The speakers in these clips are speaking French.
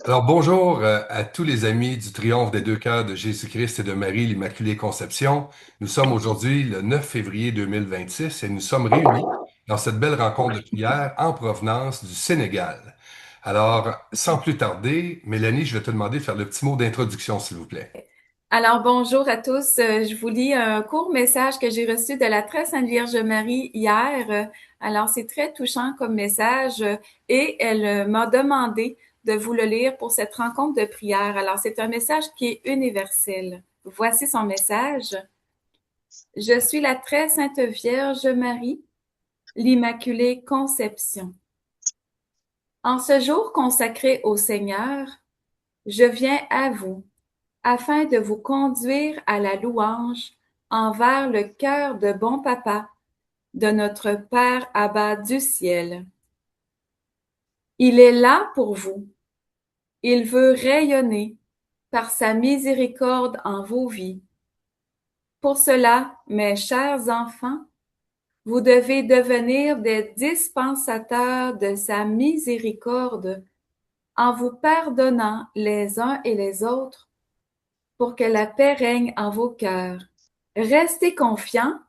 Alors bonjour à tous les amis du Triomphe des deux cœurs de Jésus-Christ et de Marie, l'Immaculée Conception. Nous sommes aujourd'hui le 9 février 2026 et nous sommes réunis dans cette belle rencontre de prière en provenance du Sénégal. Alors, sans plus tarder, Mélanie, je vais te demander de faire le petit mot d'introduction, s'il vous plaît. Alors, bonjour à tous. Je vous lis un court message que j'ai reçu de la très Sainte Vierge Marie hier. Alors, c'est très touchant comme message et elle m'a demandé de vous le lire pour cette rencontre de prière. Alors, c'est un message qui est universel. Voici son message. Je suis la très Sainte Vierge Marie, l'Immaculée Conception. En ce jour consacré au Seigneur, je viens à vous afin de vous conduire à la louange envers le cœur de bon papa de notre Père Abba du ciel. Il est là pour vous. Il veut rayonner par sa miséricorde en vos vies. Pour cela, mes chers enfants, vous devez devenir des dispensateurs de sa miséricorde en vous pardonnant les uns et les autres pour que la paix règne en vos cœurs. Restez confiants,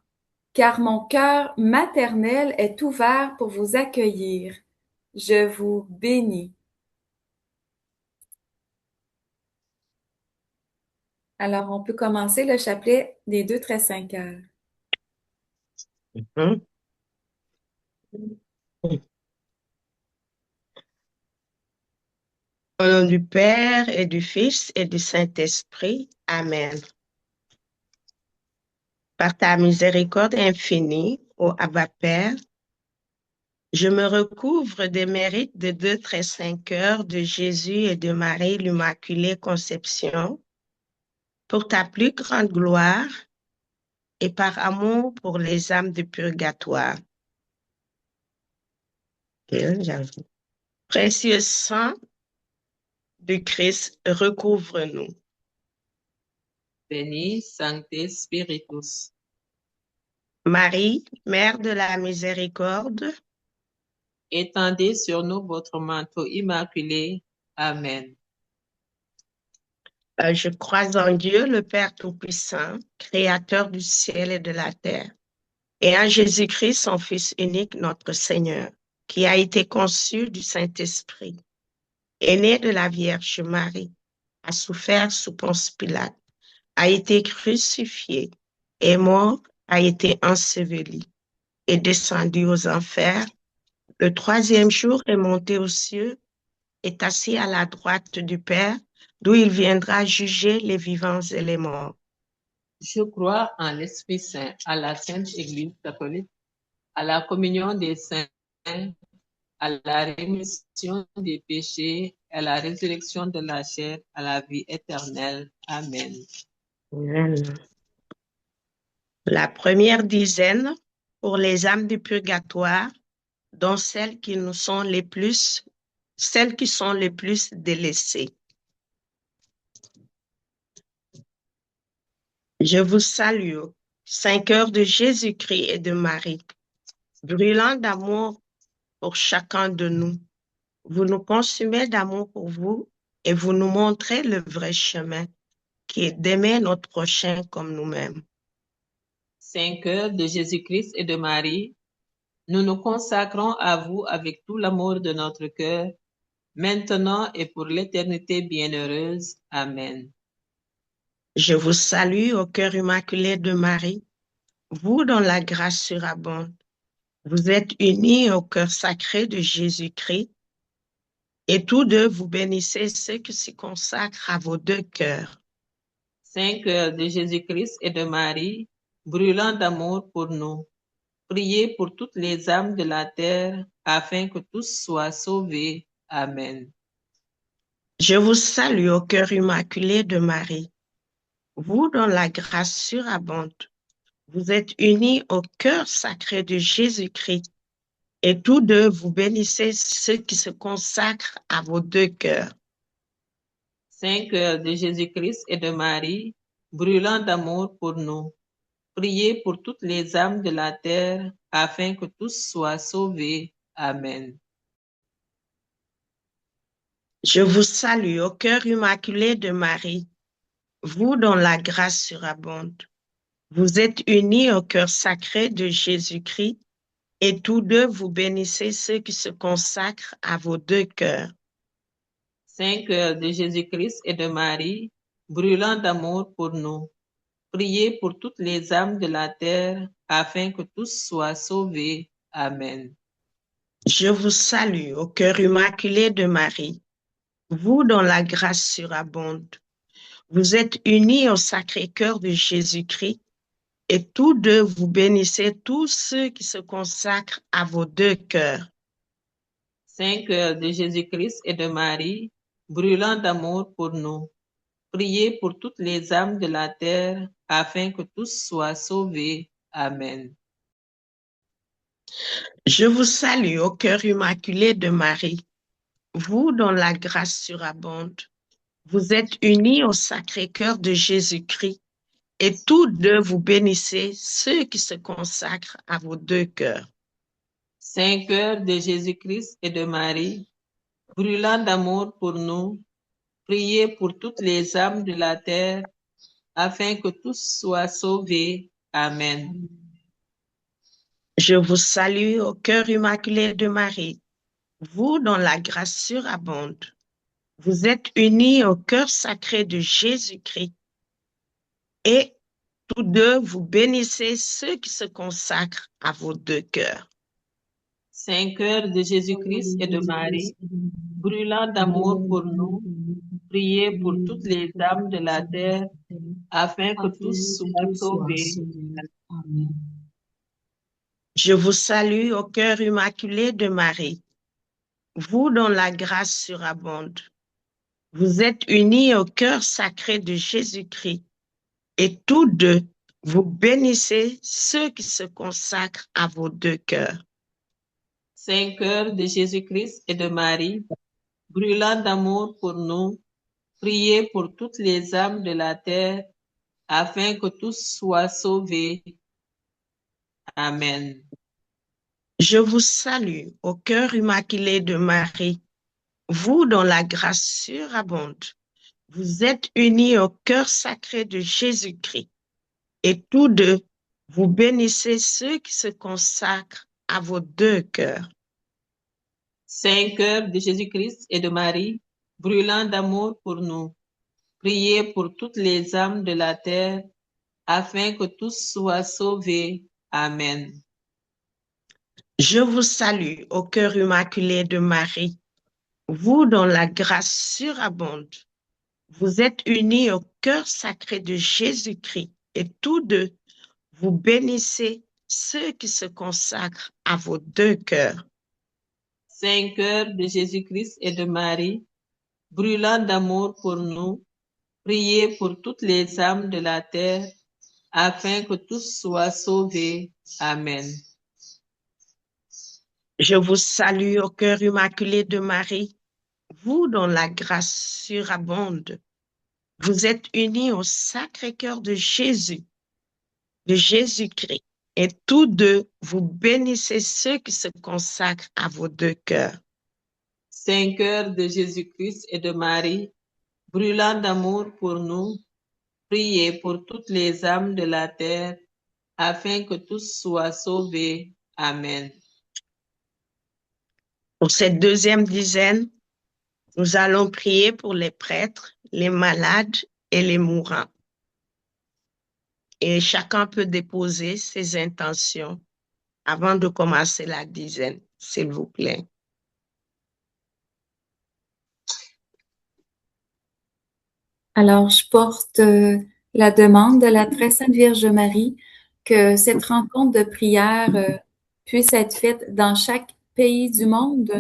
car mon cœur maternel est ouvert pour vous accueillir. Je vous bénis. Alors, on peut commencer le chapelet des deux très saints cœurs. Mhm. Au nom du Père et du Fils et du Saint-Esprit. Amen. Par ta miséricorde infinie, ô Abba Père, je me recouvre des mérites des deux très saints cœurs de Jésus et de Marie l'Immaculée Conception, pour ta plus grande gloire et par amour pour les âmes du purgatoire. Précieux sang du Christ, recouvre-nous. Veni, Sancte Spiritus. Marie, Mère de la miséricorde, Étendez sur nous votre manteau immaculé. Amen. Je crois en Dieu, le Père Tout-Puissant, Créateur du ciel et de la terre, et en Jésus-Christ, son Fils unique, notre Seigneur, qui a été conçu du Saint-Esprit, est né de la Vierge Marie, a souffert sous Ponce Pilate, a été crucifié, est mort, a été enseveli, est descendu aux enfers. Le troisième jour est monté aux cieux, est assis à la droite du Père, d'où il viendra juger les vivants et les morts. Je crois en l'Esprit Saint, à la Sainte Église catholique, à la communion des saints, à la rémission des péchés, à la résurrection de la chair, à la vie éternelle. Amen. Amen. La première dizaine pour les âmes du purgatoire, dont celles qui sont les plus délaissées. Je vous salue, Saint cœur de Jésus-Christ et de Marie, brûlant d'amour pour chacun de nous. Vous nous consumez d'amour pour vous et vous nous montrez le vrai chemin, qui est d'aimer notre prochain comme nous-mêmes. Saint cœur de Jésus-Christ et de Marie, nous nous consacrons à vous avec tout l'amour de notre cœur, maintenant et pour l'éternité bienheureuse. Amen. Je vous salue au cœur immaculé de Marie, vous dont la grâce surabonde. Vous êtes unis au cœur sacré de Jésus-Christ et tous deux vous bénissez ceux qui se consacrent à vos deux cœurs. Saint cœur de Jésus-Christ et de Marie, brûlant d'amour pour nous, priez pour toutes les âmes de la terre, afin que tous soient sauvés. Amen. Je vous salue au cœur immaculé de Marie, vous dont la grâce surabonde. Vous êtes unis au cœur sacré de Jésus-Christ et tous deux vous bénissez ceux qui se consacrent à vos deux cœurs. Saint cœur de Jésus-Christ et de Marie, brûlant d'amour pour nous, priez pour toutes les âmes de la terre, afin que tous soient sauvés. Amen. Je vous salue au cœur immaculé de Marie, vous dont la grâce surabonde. Vous êtes unis au cœur sacré de Jésus-Christ et tous deux vous bénissez ceux qui se consacrent à vos deux cœurs. Saint cœur de Jésus-Christ et de Marie, brûlant d'amour pour nous, priez pour toutes les âmes de la terre, afin que tous soient sauvés. Amen. Je vous salue au cœur immaculé de Marie, vous dont la grâce surabonde. Vous êtes unis au Sacré-Cœur de Jésus-Christ et tous deux vous bénissez tous ceux qui se consacrent à vos deux cœurs. Saint cœur de Jésus-Christ et de Marie, brûlant d'amour pour nous, priez pour toutes les âmes de la terre, afin que tous soient sauvés. Amen. Je vous salue au cœur immaculé de Marie, vous dont la grâce surabonde. Vous êtes unis au Sacré-Cœur de Jésus-Christ et tous deux vous bénissez ceux qui se consacrent à vos deux cœurs. Saint cœur de Jésus-Christ et de Marie, brûlant d'amour pour nous, priez pour toutes les âmes de la terre, afin que tous soient sauvés. Amen. Je vous salue au cœur immaculé de Marie, vous dont la grâce surabonde. Vous êtes unis au cœur sacré de Jésus-Christ et tous deux vous bénissez ceux qui se consacrent à vos deux cœurs. Saint cœur de Jésus-Christ et de Marie, brûlant d'amour pour nous, priez pour toutes les âmes de la terre, afin que tous soient sauvés. Amen. Je vous salue au cœur immaculé de Marie, vous dont la grâce surabonde. Vous êtes unis au cœur sacré de Jésus-Christ et tous deux vous bénissez ceux qui se consacrent à vos deux cœurs. Saint cœur de Jésus-Christ et de Marie, brûlant d'amour pour nous, priez pour toutes les âmes de la terre, afin que tous soient sauvés. Amen. Je vous salue au cœur immaculé de Marie, vous dont la grâce surabonde. Vous êtes unis au cœur sacré de Jésus-Christ et tous deux vous bénissez ceux qui se consacrent à vos deux cœurs. Saint cœur de Jésus-Christ et de Marie, brûlant d'amour pour nous, priez pour toutes les âmes de la terre, afin que tous soient sauvés. Amen. Je vous salue au cœur immaculé de Marie, vous dont la grâce surabonde. Vous êtes unis au cœur sacré de Jésus-Christ et tous deux vous bénissez ceux qui se consacrent à vos deux cœurs. Saint cœur de Jésus-Christ et de Marie, brûlant d'amour pour nous, priez pour toutes les âmes de la terre, afin que tous soient sauvés. Amen. Je vous salue au cœur immaculé de Marie, vous dont la grâce surabonde. Vous êtes unis au Sacré-Cœur de Jésus, de Jésus-Christ, et tous deux vous bénissez ceux qui se consacrent à vos deux cœurs. Saint cœur de Jésus-Christ et de Marie, brûlant d'amour pour nous, priez pour toutes les âmes de la terre, afin que tous soient sauvés. Amen. Pour cette deuxième dizaine, nous allons prier pour les prêtres, les malades et les mourants. Et chacun peut déposer ses intentions avant de commencer la dizaine, s'il vous plaît. Alors, je porte la demande de la très sainte Vierge Marie que cette rencontre de prière puisse être faite dans chaque pays du monde,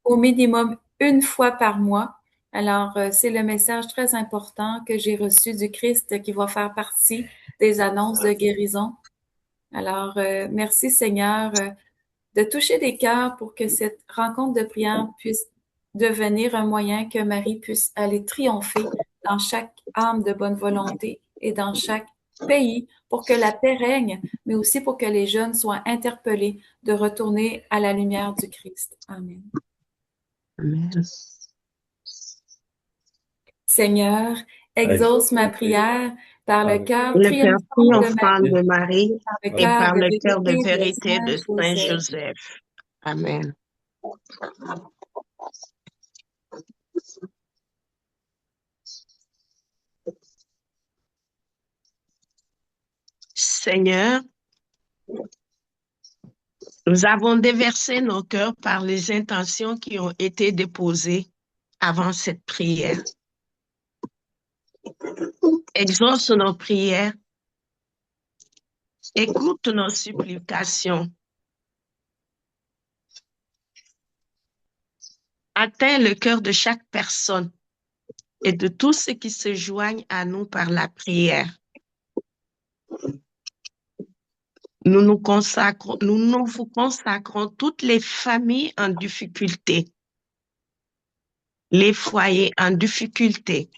au minimum une fois par mois. Alors, c'est le message très important que j'ai reçu du Christ qui va faire partie des annonces de guérison. Alors, merci Seigneur de toucher des cœurs pour que cette rencontre de prière puisse devenir un moyen que Marie puisse aller triompher dans chaque âme de bonne volonté et dans chaque pays pour que la paix règne, mais aussi pour que les jeunes soient interpellés de retourner à la lumière du Christ. Amen. Amen. Seigneur, exauce ma prière par le cœur Le cœur triomphant de triomphant Marie, de Marie par le et cœur par de le cœur de vérité de vérité Saint de Saint Joseph. Joseph. Amen. Seigneur, nous avons déversé nos cœurs par les intentions qui ont été déposées avant cette prière. Exauce nos prières, écoute nos supplications, atteins le cœur de chaque personne et de tous ceux qui se joignent à nous par la prière. Nous nous vous consacrons toutes les familles en difficulté, les foyers en difficulté,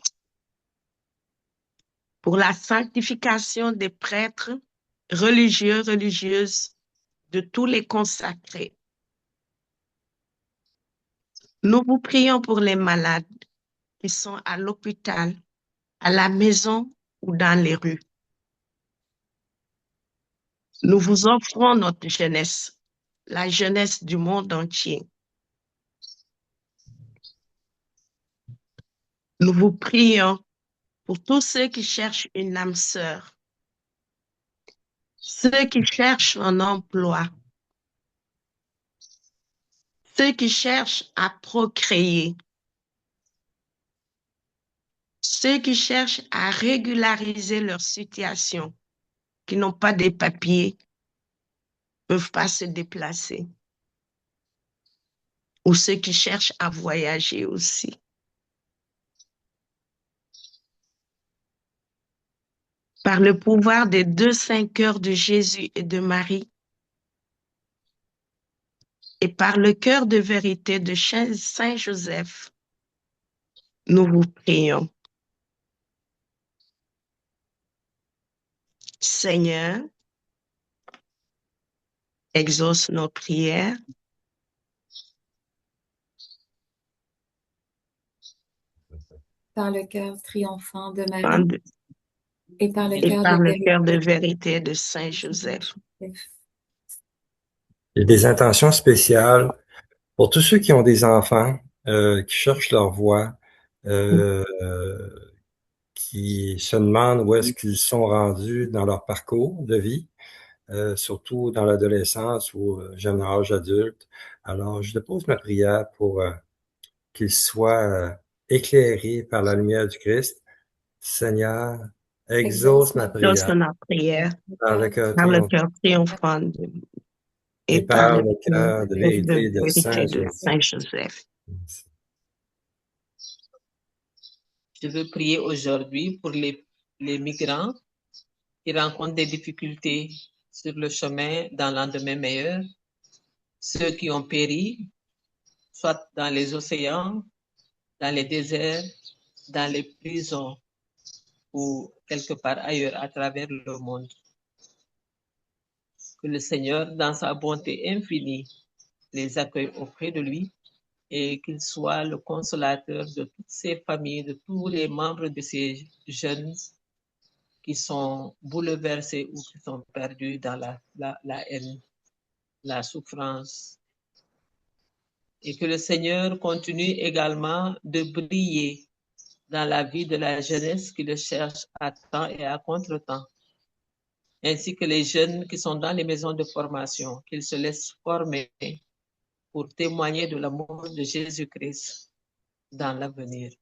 pour la sanctification des prêtres, religieux, religieuses, de tous les consacrés. Nous vous prions pour les malades qui sont à l'hôpital, à la maison ou dans les rues. Nous vous offrons notre jeunesse, la jeunesse du monde entier. Nous vous prions pour tous ceux qui cherchent une âme sœur, ceux qui cherchent un emploi, ceux qui cherchent à procréer, ceux qui cherchent à régulariser leur situation, qui n'ont pas de papiers, peuvent pas se déplacer, ou ceux qui cherchent à voyager aussi. Par le pouvoir des 2 saints cœurs de Jésus et de Marie, et par le cœur de vérité de Saint Joseph, nous vous prions. Seigneur, exauce nos prières. Par le cœur triomphant de Marie et par le Et cœur par de le cœur de vérité vérité de Saint Joseph. Joseph. Il y a des intentions spéciales pour tous ceux qui ont des enfants, qui cherchent leur voie, qui se demandent où est-ce qu'ils sont rendus dans leur parcours de vie, surtout dans l'adolescence ou jeune âge adulte. Alors, je dépose ma prière pour qu'ils soient éclairés par la lumière du Christ. Seigneur, exauce ma Exauce prière notre prière par le cœur par le triomphant cœur triomphant et et par par le le cœur cœur de de vérité de vérité Saint de Joseph. Saint Joseph. Je veux prier aujourd'hui pour les migrants qui rencontrent des difficultés sur le chemin d'un lendemain meilleur, ceux qui ont péri, soit dans les océans, dans les déserts, dans les prisons ou quelque part ailleurs à travers le monde. Que le Seigneur, dans sa bonté infinie, les accueille auprès de lui et qu'il soit le consolateur de toutes ces familles, de tous les membres de ces jeunes qui sont bouleversés ou qui sont perdus dans la haine, la souffrance. Et que le Seigneur continue également de briller dans la vie de la jeunesse qui le cherche à temps et à contre-temps, ainsi que les jeunes qui sont dans les maisons de formation, qu'ils se laissent former pour témoigner de l'amour de Jésus-Christ dans l'avenir.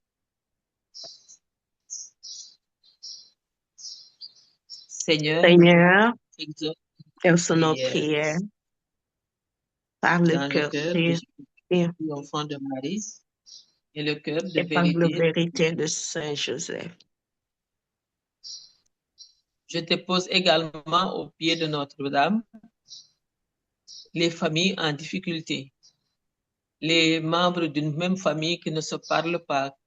Seigneur, exauce nos prières par le dans le cœur de l'enfant de Marie et le cœur de vérité de Saint Joseph. Je dépose également au pied de Notre-Dame les familles en difficulté, les membres d'une même famille qui ne se parlent pas,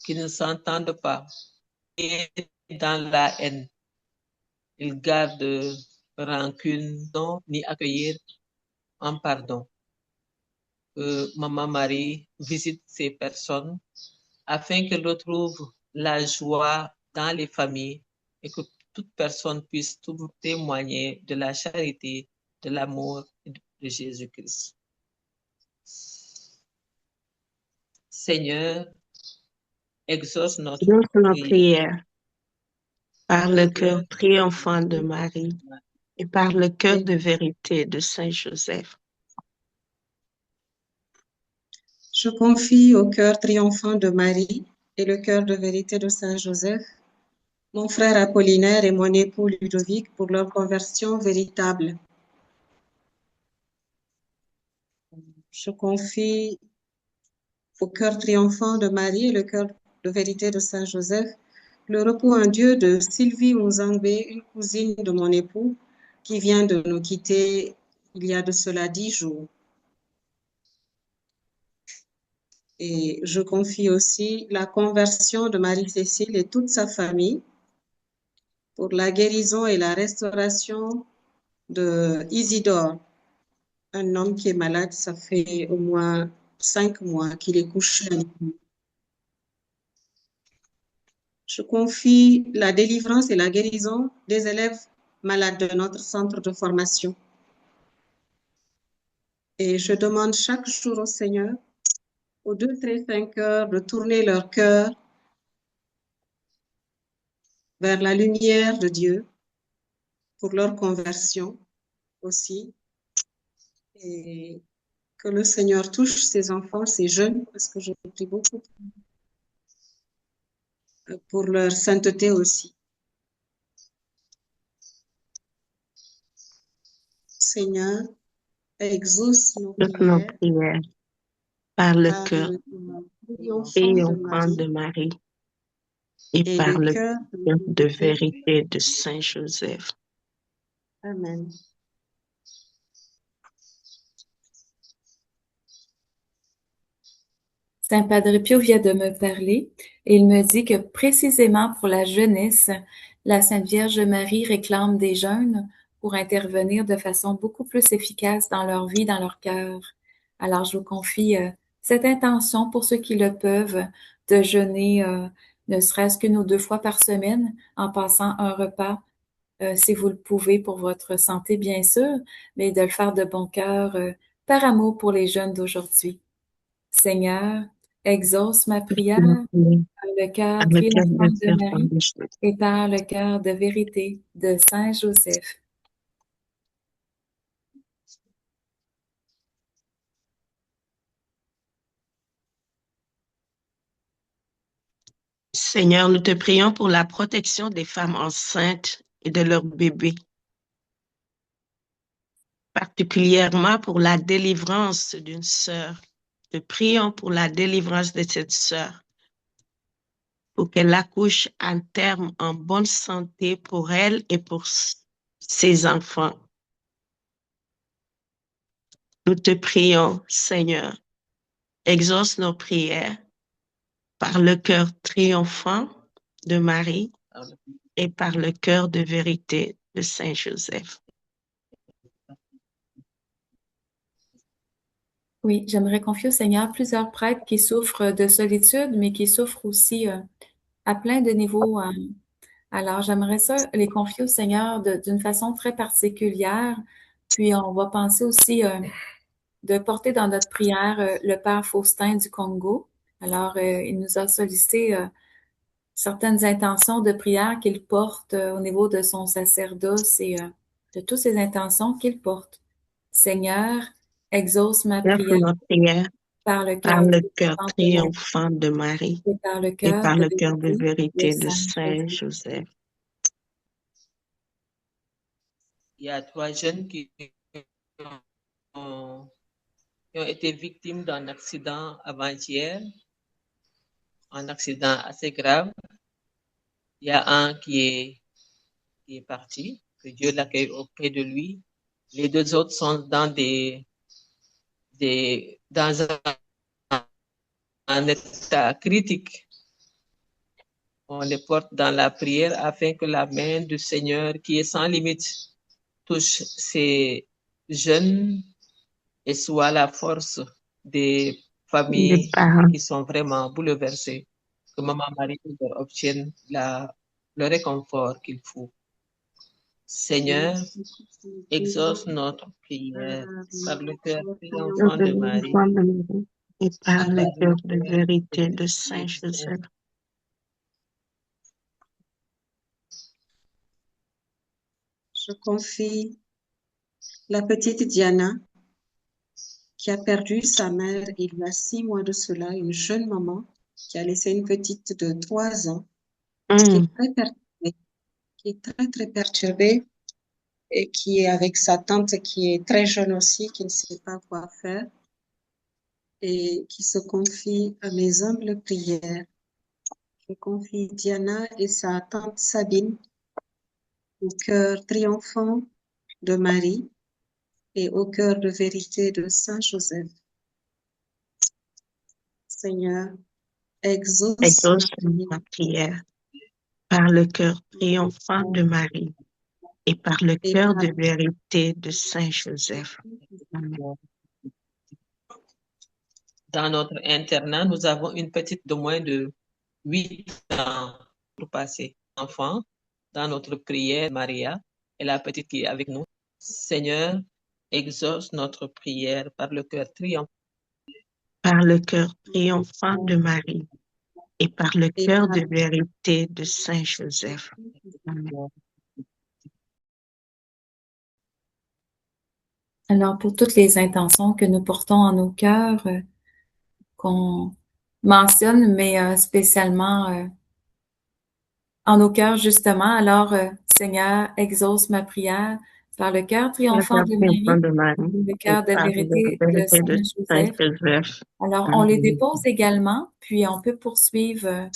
qui ne s'entendent pas, et dans la haine. Ils gardent rancune, non, ni accueillir en pardon. que Maman Marie visite ces personnes afin qu'elles retrouvent la joie dans les familles et que toute personne puisse témoigner de la charité, de l'amour de Jésus-Christ. Seigneur, exauce notre prière par le cœur triomphant de Marie et par le cœur de vérité de Saint Joseph. Je confie au cœur triomphant de Marie et le cœur de vérité de Saint Joseph, mon frère Apollinaire et mon époux Ludovic pour leur conversion véritable. Je confie au cœur triomphant de Marie et le cœur de vérité de Saint Joseph le repos en Dieu de Sylvie Ouzangbe, une cousine de mon époux qui vient de nous quitter il y a de cela 10 jours. Et je confie aussi la conversion de Marie-Cécile et toute sa famille pour la guérison et la restauration de Isidore, un homme qui est malade, ça fait au moins 5 mois qu'il est couché avec nous. Je confie la délivrance et la guérison des élèves malades de notre centre de formation. Et je demande chaque jour au Seigneur, aux 2 très 5 heures, de tourner leur cœur vers la lumière de Dieu pour leur conversion aussi. Et que le Seigneur touche ces enfants, ces jeunes, parce que je prie beaucoup pour leur sainteté aussi. Seigneur, exauce nos prières par le cœur triomphant de Marie et par le cœur de vérité de Saint Joseph. Amen. Saint Padre Pio vient de me parler et il me dit que précisément pour la jeunesse, la Sainte Vierge Marie réclame des jeunes pour intervenir de façon beaucoup plus efficace dans leur vie, dans leur cœur. Alors je vous confie cette intention pour ceux qui le peuvent de jeûner ne serait-ce qu'une ou 2 fois par semaine en passant un repas si vous le pouvez pour votre santé bien sûr, mais de le faire de bon cœur par amour pour les jeunes d'aujourd'hui. Seigneur, exauce ma prière par le cœur triomphant de Marie et par le cœur de vérité de Saint Joseph. Seigneur, nous te prions pour la protection des femmes enceintes et de leurs bébés, particulièrement pour la délivrance d'une sœur. Nous prions pour la délivrance de cette sœur, pour qu'elle accouche à terme en bonne santé pour elle et pour ses enfants. Nous te prions, Seigneur, exauce nos prières par le cœur triomphant de Marie et par le cœur de vérité de Saint Joseph. Oui, j'aimerais confier au Seigneur plusieurs prêtres qui souffrent de solitude, mais qui souffrent aussi à plein de niveaux. Alors, j'aimerais ça les confier au Seigneur d'une façon très particulière. Puis, on va penser aussi de porter dans notre prière le Père Faustin du Congo. Alors, il nous a sollicité certaines intentions de prière qu'il porte au niveau de son sacerdoce et de toutes ces intentions qu'il porte. Seigneur, exauce ma prière par le cœur triomphant de Marie et par le cœur de vérité de Saint Joseph. Il y a 3 jeunes qui ont été victimes d'un accident avant-hier, un accident assez grave. Il y a un qui est parti, que Dieu l'accueille auprès de lui. Les 2 autres sont dans dans un état critique. On les porte dans la prière afin que la main du Seigneur, qui est sans limite, touche ces jeunes et soit la force des des familles parents. qui sont vraiment bouleversées, que Maman Marie leur obtienne le réconfort qu'il faut. Seigneur, exauce notre prière par le cœur triomphant de Marie Et par et le par le cœur de cœur vérité de de vérité Saint de Saint Joseph. Je confie la petite Diana qui a perdu sa mère il y a 6 mois de cela, une jeune maman qui a laissé une petite de 3 ans qui est très perturbée, très perturbée et qui est avec sa tante qui est très jeune aussi, qui ne sait pas quoi faire et qui se confie à mes humbles prières. Je confie Diana et sa tante Sabine au cœur triomphant de Marie et au cœur de vérité de Saint Joseph. Seigneur, exauce ma Exauce prière ma prière par le cœur triomphant de Marie et par le et cœur par de vérité de Saint Joseph. Amen. Dans notre internat, nous avons une petite de moins de 8 ans pour passer. Enfant, dans notre prière, Maria et la petite qui est avec nous. Seigneur, exauce notre prière par le cœur triomphant. Par le cœur triomphant de Marie et par le et cœur par de vérité de Saint Joseph. Amen. Alors, pour toutes les intentions que nous portons en nos cœurs, qu'on mentionne, mais spécialement en nos cœurs, justement. Alors, Seigneur, exauce ma prière par le cœur Le triomphant cœur de triomphant Marie de et Marie le et cœur de par la vérité de vérité de Saint Saint Joseph. Joseph. Alors, on les Amen. dépose également, puis on peut poursuivre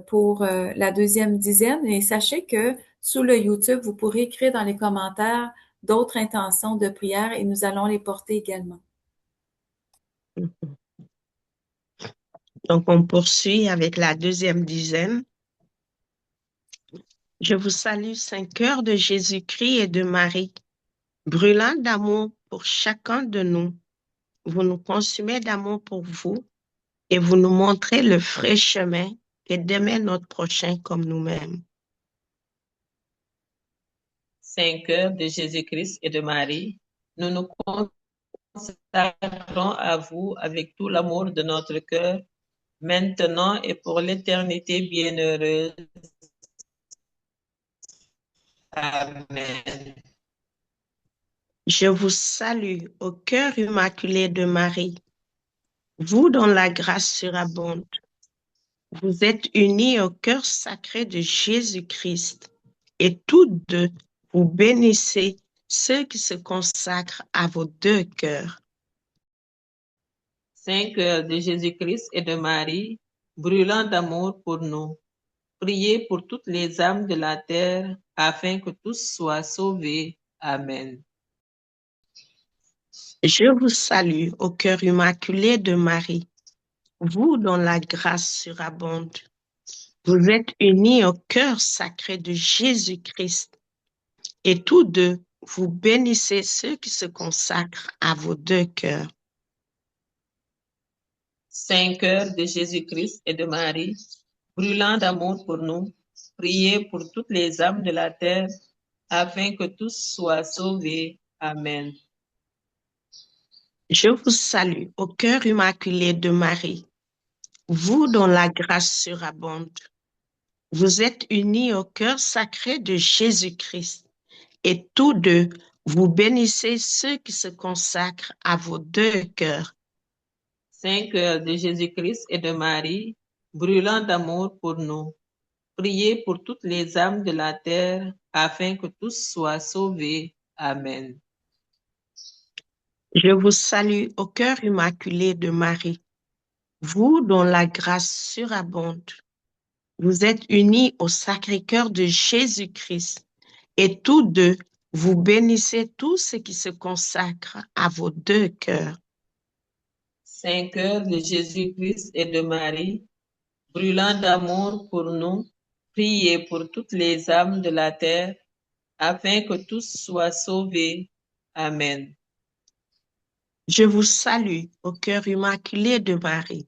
pour la deuxième dizaine. Et sachez que sous le YouTube, vous pourrez écrire dans les commentaires d'autres intentions de prière et nous allons les porter également. Donc, on poursuit avec la deuxième dizaine. Je vous salue, Saint cœur de Jésus-Christ et de Marie, brûlant d'amour pour chacun de nous. Vous nous consumez d'amour pour vous et vous nous montrez le vrai chemin et d'aimer notre prochain comme nous-mêmes. Saint cœur de Jésus-Christ et de Marie, nous nous consacrons à vous avec tout l'amour de notre cœur, maintenant et pour l'éternité bienheureuse. Amen. Je vous salue au cœur immaculé de Marie, vous dont la grâce surabonde. Vous êtes unis au cœur sacré de Jésus-Christ et tous deux, vous bénissez ceux qui se consacrent à vos deux cœurs. Saint cœur de Jésus-Christ et de Marie, brûlant d'amour pour nous, priez pour toutes les âmes de la terre, afin que tous soient sauvés. Amen. Je vous salue au cœur immaculé de Marie, vous dont la grâce surabonde. Vous êtes unis au cœur sacré de Jésus-Christ et tous deux, vous bénissez ceux qui se consacrent à vos deux cœurs. Saint cœur de Jésus-Christ et de Marie, brûlant d'amour pour nous, priez pour toutes les âmes de la terre, afin que tous soient sauvés. Amen. Je vous salue au cœur immaculé de Marie, vous dont la grâce surabonde. Vous êtes unis au cœur sacré de Jésus-Christ et tous deux, vous bénissez ceux qui se consacrent à vos deux cœurs. Saint cœur de Jésus-Christ et de Marie, brûlant d'amour pour nous, priez pour toutes les âmes de la terre, afin que tous soient sauvés. Amen. Je vous salue au cœur immaculé de Marie, vous dont la grâce surabonde. Vous êtes unis au Sacré-Cœur de Jésus-Christ et tous deux, vous bénissez tous ceux qui se consacrent à vos deux cœurs. Saint cœur de Jésus-Christ et de Marie, brûlant d'amour pour nous, priez pour toutes les âmes de la terre, afin que tous soient sauvés. Amen. Je vous salue au cœur immaculé de Marie,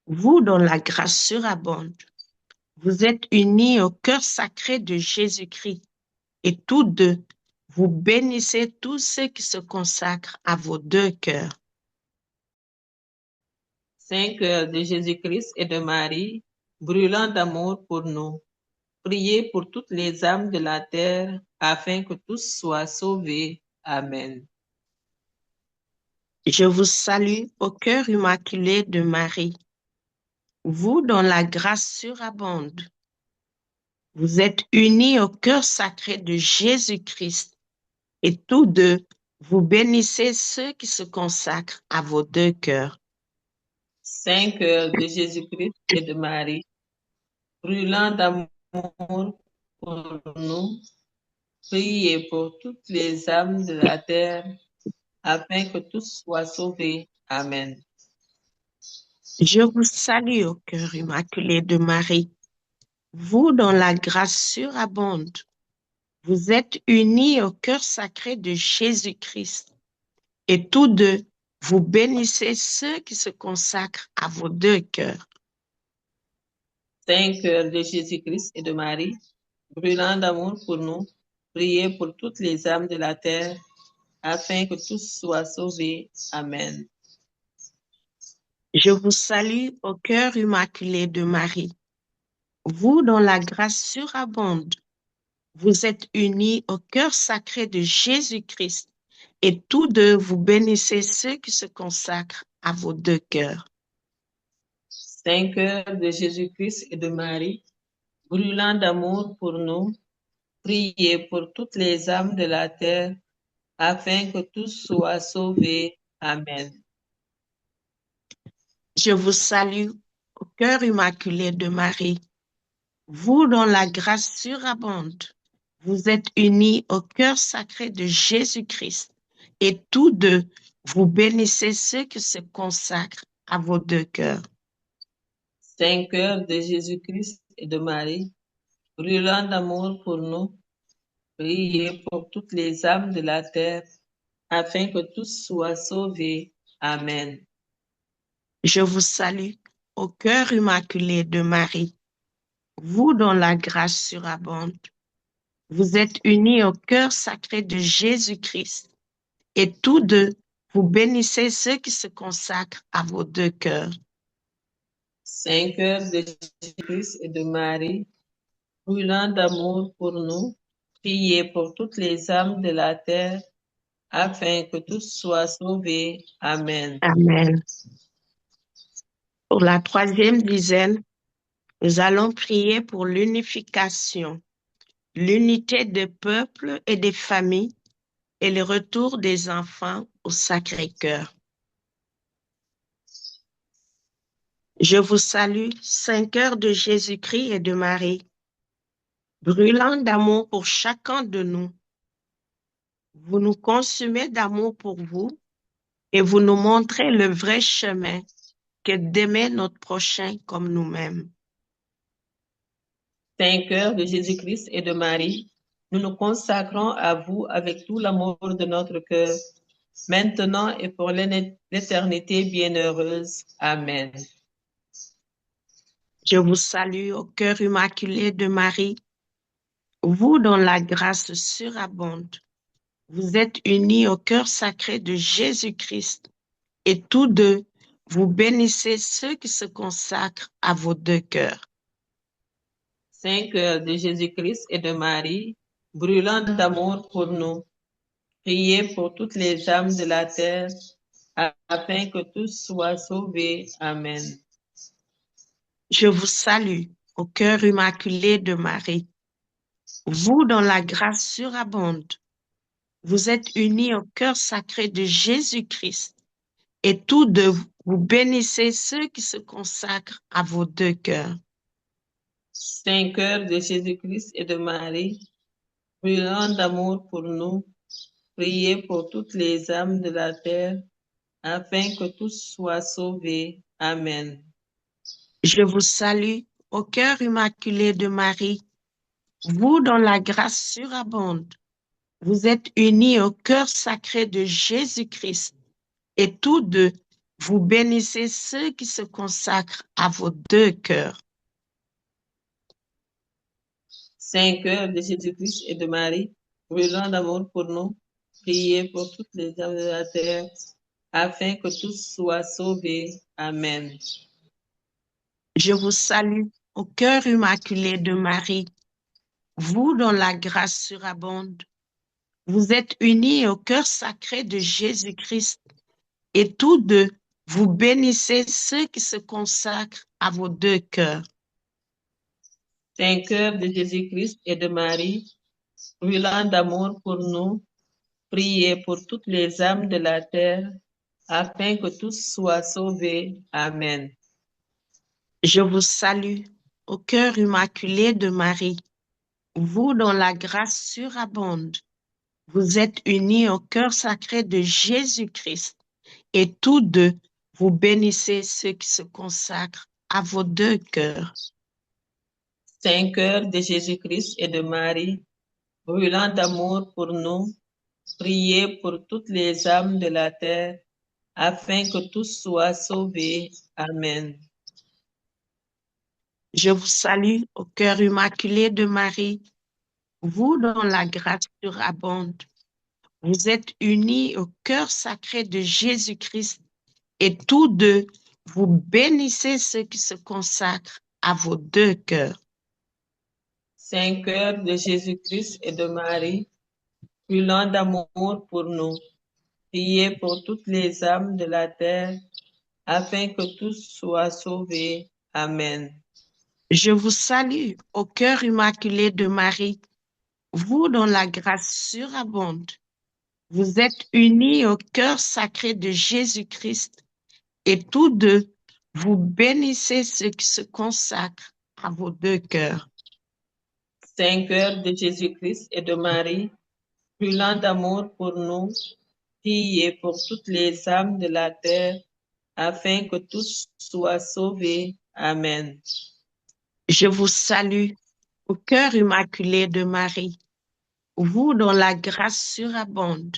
vous dont la grâce surabonde. Vous êtes unis au cœur sacré de Jésus-Christ et tous deux, vous bénissez tous ceux qui se consacrent à vos deux cœurs. Saint cœur de Jésus-Christ et de Marie, brûlant d'amour pour nous, priez pour toutes les âmes de la terre, afin que tous soient sauvés. Amen. Je vous salue au cœur immaculé de Marie, vous dont la grâce surabonde. Vous êtes unis au cœur sacré de Jésus-Christ et tous deux, vous bénissez ceux qui se consacrent à vos deux cœurs. Saint cœur de Jésus-Christ et de Marie, brûlant d'amour pour nous, priez pour toutes les âmes de la terre, afin que tous soient sauvés. Amen. Je vous salue au cœur immaculé de Marie, vous dont la grâce surabonde. Vous êtes unis au cœur sacré de Jésus-Christ et tous deux, vous bénissez ceux qui se consacrent à vos deux cœurs. Saint cœur de Jésus-Christ et de Marie, brûlant d'amour pour nous, priez pour toutes les âmes de la terre, afin que tous soient sauvés. Amen. Je vous salue au cœur immaculé de Marie, vous dont la grâce surabonde. Vous êtes unis au cœur sacré de Jésus-Christ et tous deux, vous bénissez ceux qui se consacrent à vos deux cœurs. Saint cœur de Jésus-Christ et de Marie, brûlant d'amour pour nous, priez pour toutes les âmes de la terre, afin que tous soient sauvés. Amen. Je vous salue au cœur immaculé de Marie, vous dont la grâce surabonde. Vous êtes unis au cœur sacré de Jésus-Christ et tous deux, vous bénissez ceux qui se consacrent à vos deux cœurs. Saint cœur de Jésus-Christ et de Marie, brûlant d'amour pour nous, priez pour toutes les âmes de la terre, afin que tous soient sauvés. Amen. Je vous salue au cœur immaculé de Marie, vous dont la grâce surabonde. Vous êtes unis au cœur sacré de Jésus-Christ et tous deux, vous bénissez ceux qui se consacrent à vos deux cœurs. Saint cœur de Jésus-Christ et de Marie, brûlant d'amour pour nous, priez pour toutes les âmes de la terre, afin que tous soient sauvés. Amen. Amen. Pour la troisième dizaine, nous allons prier pour l'unification, l'unité des peuples et des familles et le retour des enfants au Sacré-Cœur. Je vous salue, Saint cœur de Jésus-Christ et de Marie, brûlant d'amour pour chacun de nous. Vous nous consumez d'amour pour vous et vous nous montrez le vrai chemin que d'aimer notre prochain comme nous-mêmes. Saint cœur de Jésus-Christ et de Marie, nous nous consacrons à vous avec tout l'amour de notre cœur, maintenant et pour l'éternité bienheureuse. Amen. Je vous salue au cœur immaculé de Marie, vous dont la grâce surabonde. Vous êtes unis au cœur sacré de Jésus-Christ et tous deux, vous bénissez ceux qui se consacrent à vos deux cœurs. Saint cœur de Jésus-Christ et de Marie, brûlant d'amour pour nous, priez pour toutes les âmes de la terre, afin que tous soient sauvés. Amen. Je vous salue au cœur immaculé de Marie, vous dont la grâce surabonde. Vous êtes unis au cœur sacré de Jésus-Christ et tous deux, vous bénissez ceux qui se consacrent à vos deux cœurs. Saint cœur de Jésus-Christ et de Marie, brûlant d'amour pour nous, priez pour toutes les âmes de la terre, afin que tous soient sauvés. Amen. Je vous salue au cœur immaculé de Marie, vous dont la grâce surabonde. Vous êtes unis au cœur sacré de Jésus-Christ et tous deux, vous bénissez ceux qui se consacrent à vos deux cœurs. Saint cœur de Jésus-Christ et de Marie, brûlant d'amour pour nous, priez pour toutes les âmes de la terre, afin que tous soient sauvés. Amen. Je vous salue au cœur immaculé de Marie, vous dont la grâce surabonde. Vous êtes unis au cœur sacré de Jésus-Christ et tous deux, vous bénissez ceux qui se consacrent à vos deux cœurs. Saint cœur de Jésus-Christ et de Marie, brûlant d'amour pour nous, priez pour toutes les âmes de la terre, afin que tous soient sauvés. Amen. Je vous salue au cœur immaculé de Marie, vous dont la grâce surabonde. Vous êtes unis au cœur sacré de Jésus-Christ et tous deux, vous bénissez ceux qui se consacrent à vos deux cœurs. Saint cœur de Jésus-Christ et de Marie, brûlant d'amour pour nous, priez pour toutes les âmes de la terre, afin que tous soient sauvés. Amen. Je vous salue au cœur immaculé de Marie, vous dont la grâce surabonde. Vous êtes unis au cœur sacré de Jésus-Christ et tous deux, vous bénissez ceux qui se consacrent à vos deux cœurs. Saint cœur de Jésus-Christ et de Marie, brûlant d'amour pour nous, priez pour toutes les âmes de la terre, afin que tous soient sauvés. Amen. Je vous salue au cœur immaculé de Marie, vous dont la grâce surabonde. Vous êtes unis au cœur sacré de Jésus-Christ et tous deux, vous bénissez ceux qui se consacrent à vos deux cœurs. Saint cœur de Jésus-Christ et de Marie, brûlant d'amour pour nous, priez pour toutes les âmes de la terre, afin que tous soient sauvés. Amen. Je vous salue au cœur immaculé de Marie, vous dont la grâce surabonde.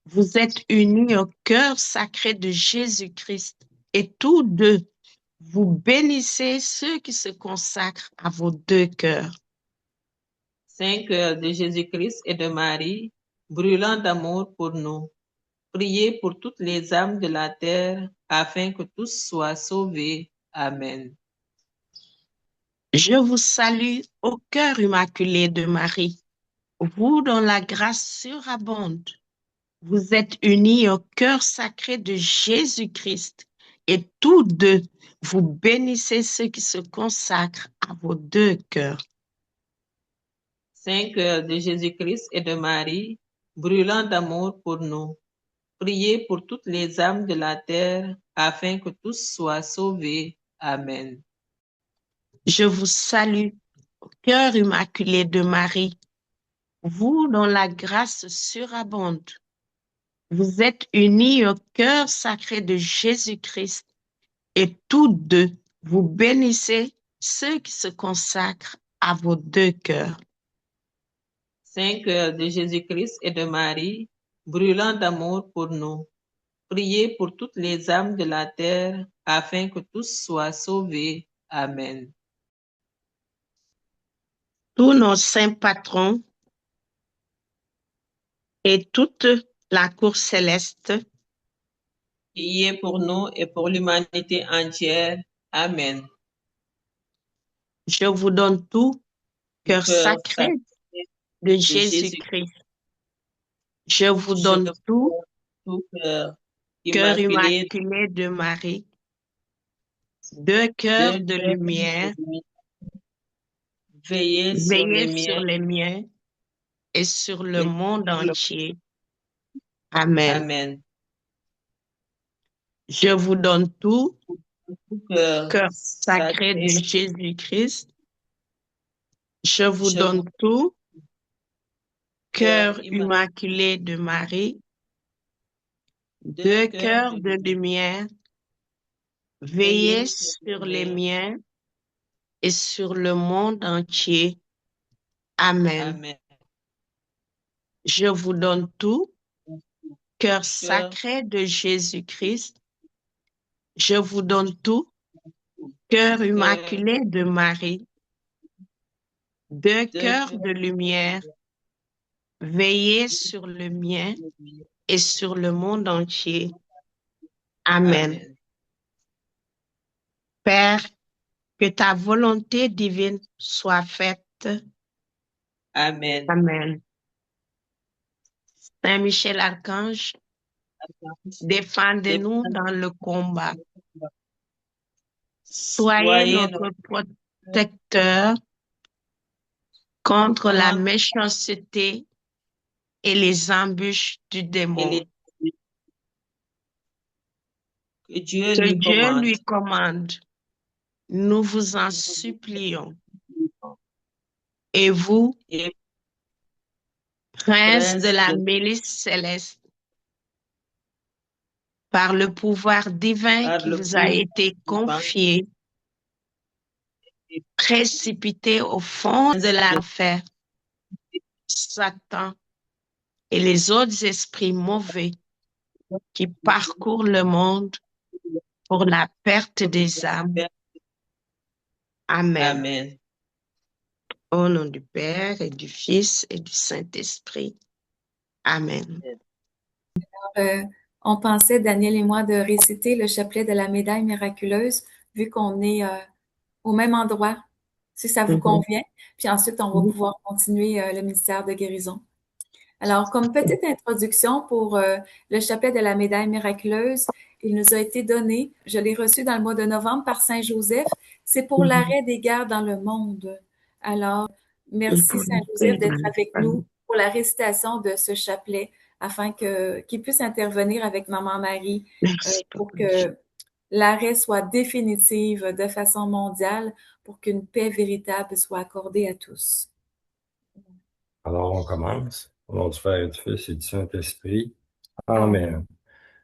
Vous êtes unis au cœur sacré de Jésus-Christ et tous deux, vous bénissez ceux qui se consacrent à vos deux cœurs. Saint cœur de Jésus-Christ et de Marie, brûlant d'amour pour nous, priez pour toutes les âmes de la terre, afin que tous soient sauvés. Amen. Je vous salue au cœur immaculé de Marie, vous dont la grâce surabonde. Vous êtes unis au cœur sacré de Jésus-Christ et tous deux, vous bénissez ceux qui se consacrent à vos deux cœurs. Saint cœur de Jésus-Christ et de Marie, brûlant d'amour pour nous, priez pour toutes les âmes de la terre, afin que tous soient sauvés. Amen. Je vous salue au cœur immaculé de Marie, vous dont la grâce surabonde. Vous êtes unis au cœur sacré de Jésus-Christ et tous deux, vous bénissez ceux qui se consacrent à vos deux cœurs. Saint cœur de Jésus-Christ et de Marie, brûlant d'amour pour nous, priez pour toutes les âmes de la terre, afin que tous soient sauvés. Amen. Tous nos saints patrons et toute la cour céleste, Priez pour nous et pour l'humanité entière. Amen. je vous donne tout, cœur Cœur sacré sacré de de Jésus, Jésus-Christ. Je vous je donne vous tout, donne tout cœur cœur immaculé, immaculé de Marie, deux cœurs deux de cœurs lumière, de lumière. Veillez sur les veillez sur miens. les miens et sur le Et monde sur le- entier. Amen. Amen. Je vous donne tout, Tout cœur cœur sacré de sacré, Jésus-Christ. Je vous je donne vous tout, cœur cœur immaculé, immaculé de Marie, deux deux cœurs cœurs de de lumière, veillez veillez sur sur les les miens. miens et sur le monde entier. Amen. Amen. Je vous donne tout, cœur sacré de Jésus-Christ, je vous donne tout. Cœur immaculé de Marie, deux cœurs de lumière, veillez sur le mien et sur le monde entier. Amen. Père, que ta volonté divine soit faite. Amen. Amen. Saint Michel Archange, défendez-nous dans le combat. Soyez notre protecteur contre la méchanceté et les embûches du démon. Que Dieu Que lui Dieu commande. lui commande. Nous vous en supplions. Et vous, Et prince de la milice céleste, par le pouvoir divin par qui le vous a pouvoir été divin, confié, précipitez au fond de l'enfer Satan et les autres esprits mauvais qui parcourent le monde pour la perte des âmes. Amen. Amen. Au nom du Père et du Fils et du Saint-Esprit. Amen. On pensait, Daniel et moi, de réciter le chapelet de la médaille miraculeuse, vu qu'on est au même endroit, si ça vous convient. Puis ensuite, on va pouvoir continuer le ministère de guérison. Alors, comme petite introduction pour le chapelet de la médaille miraculeuse, il nous a été donné, je l'ai reçu dans le mois de novembre par Saint Joseph, c'est pour l'arrêt des guerres dans le monde. Alors, merci Saint Joseph d'être avec nous pour la récitation de ce chapelet afin qu'il puisse intervenir avec Maman Marie pour que l'arrêt soit définitif de façon mondiale pour qu'une paix véritable soit accordée à tous. Alors, on commence. Au nom du Père et du Fils et du Saint-Esprit. Amen.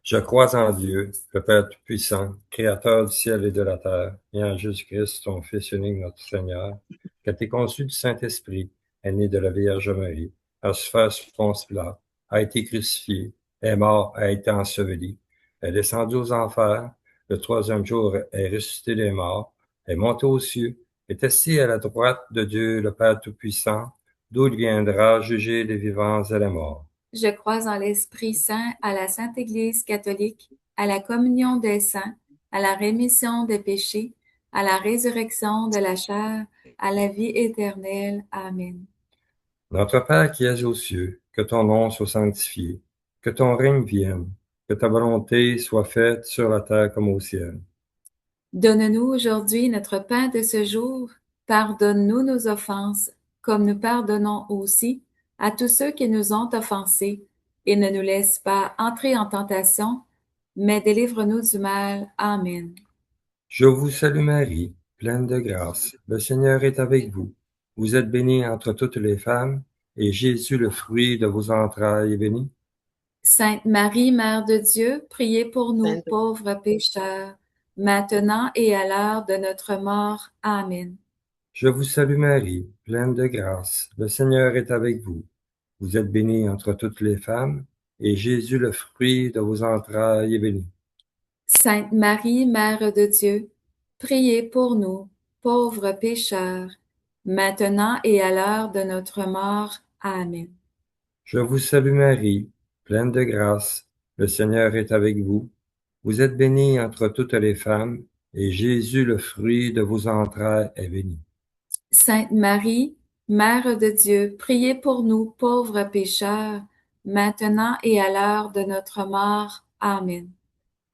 Je crois en Dieu, le Père Tout-Puissant, Créateur du ciel et de la terre, et en Jésus-Christ, ton Fils unique, notre Seigneur, qui a été conçu du Saint-Esprit, est né de la Vierge Marie, a souffert sous Ponce Pilate, a été crucifié, est mort, a été enseveli, est descendu aux enfers, le troisième jour est ressuscité des morts, est monté aux cieux, est assis à la droite de Dieu, le Père Tout-Puissant, d'où il viendra juger les vivants et les morts. Je crois en l'Esprit Saint, à la Sainte Église catholique, à la communion des saints, à la rémission des péchés, à la résurrection de la chair, à la vie éternelle. Amen. Notre Père qui es aux cieux, que ton nom soit sanctifié, que ton règne vienne, que ta volonté soit faite sur la terre comme au ciel. Donne-nous aujourd'hui notre pain de ce jour. Pardonne-nous nos offenses, comme nous pardonnons aussi à tous ceux qui nous ont offensés. Et ne nous laisse pas entrer en tentation, mais délivre-nous du mal. Amen. Je vous salue Marie, pleine de grâce. Le Seigneur est avec vous. Vous êtes bénie entre toutes les femmes, et Jésus, le fruit de vos entrailles, est béni. Sainte Marie, Mère de Dieu, priez pour nous Sainte- pauvres pécheurs, maintenant et à l'heure de notre mort. Amen. Je vous salue Marie, pleine de grâce. Le Seigneur est avec vous. Vous êtes bénie entre toutes les femmes, et Jésus, le fruit de vos entrailles, est béni. Sainte Marie, Mère de Dieu, priez pour nous pauvres pécheurs, maintenant et à l'heure de notre mort. Amen. Je vous salue Marie, pleine de grâce. Le Seigneur est avec vous. Vous êtes bénie entre toutes les femmes, et Jésus, le fruit de vos entrailles, est béni. Sainte Marie, Mère de Dieu, priez pour nous pauvres pécheurs, maintenant et à l'heure de notre mort. Amen.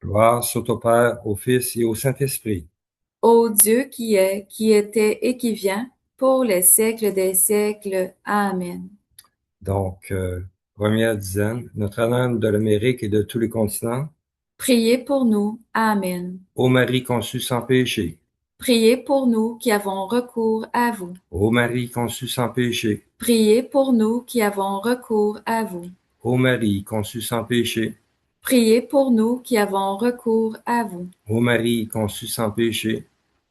Gloire soit au Père, au Fils et au Saint-Esprit. Ô Dieu qui est, qui était et qui vient, pour les siècles des siècles. Amen. Donc, première dizaine, Notre-Dame de l'Amérique et de tous les continents. Priez pour nous. Amen. Ô Marie conçue sans péché. Priez pour nous qui avons recours à vous. Ô Marie conçue sans péché. Priez pour nous qui avons recours à vous. Ô Marie conçue sans péché. Priez pour nous qui avons recours à vous. Ô Marie conçue sans péché.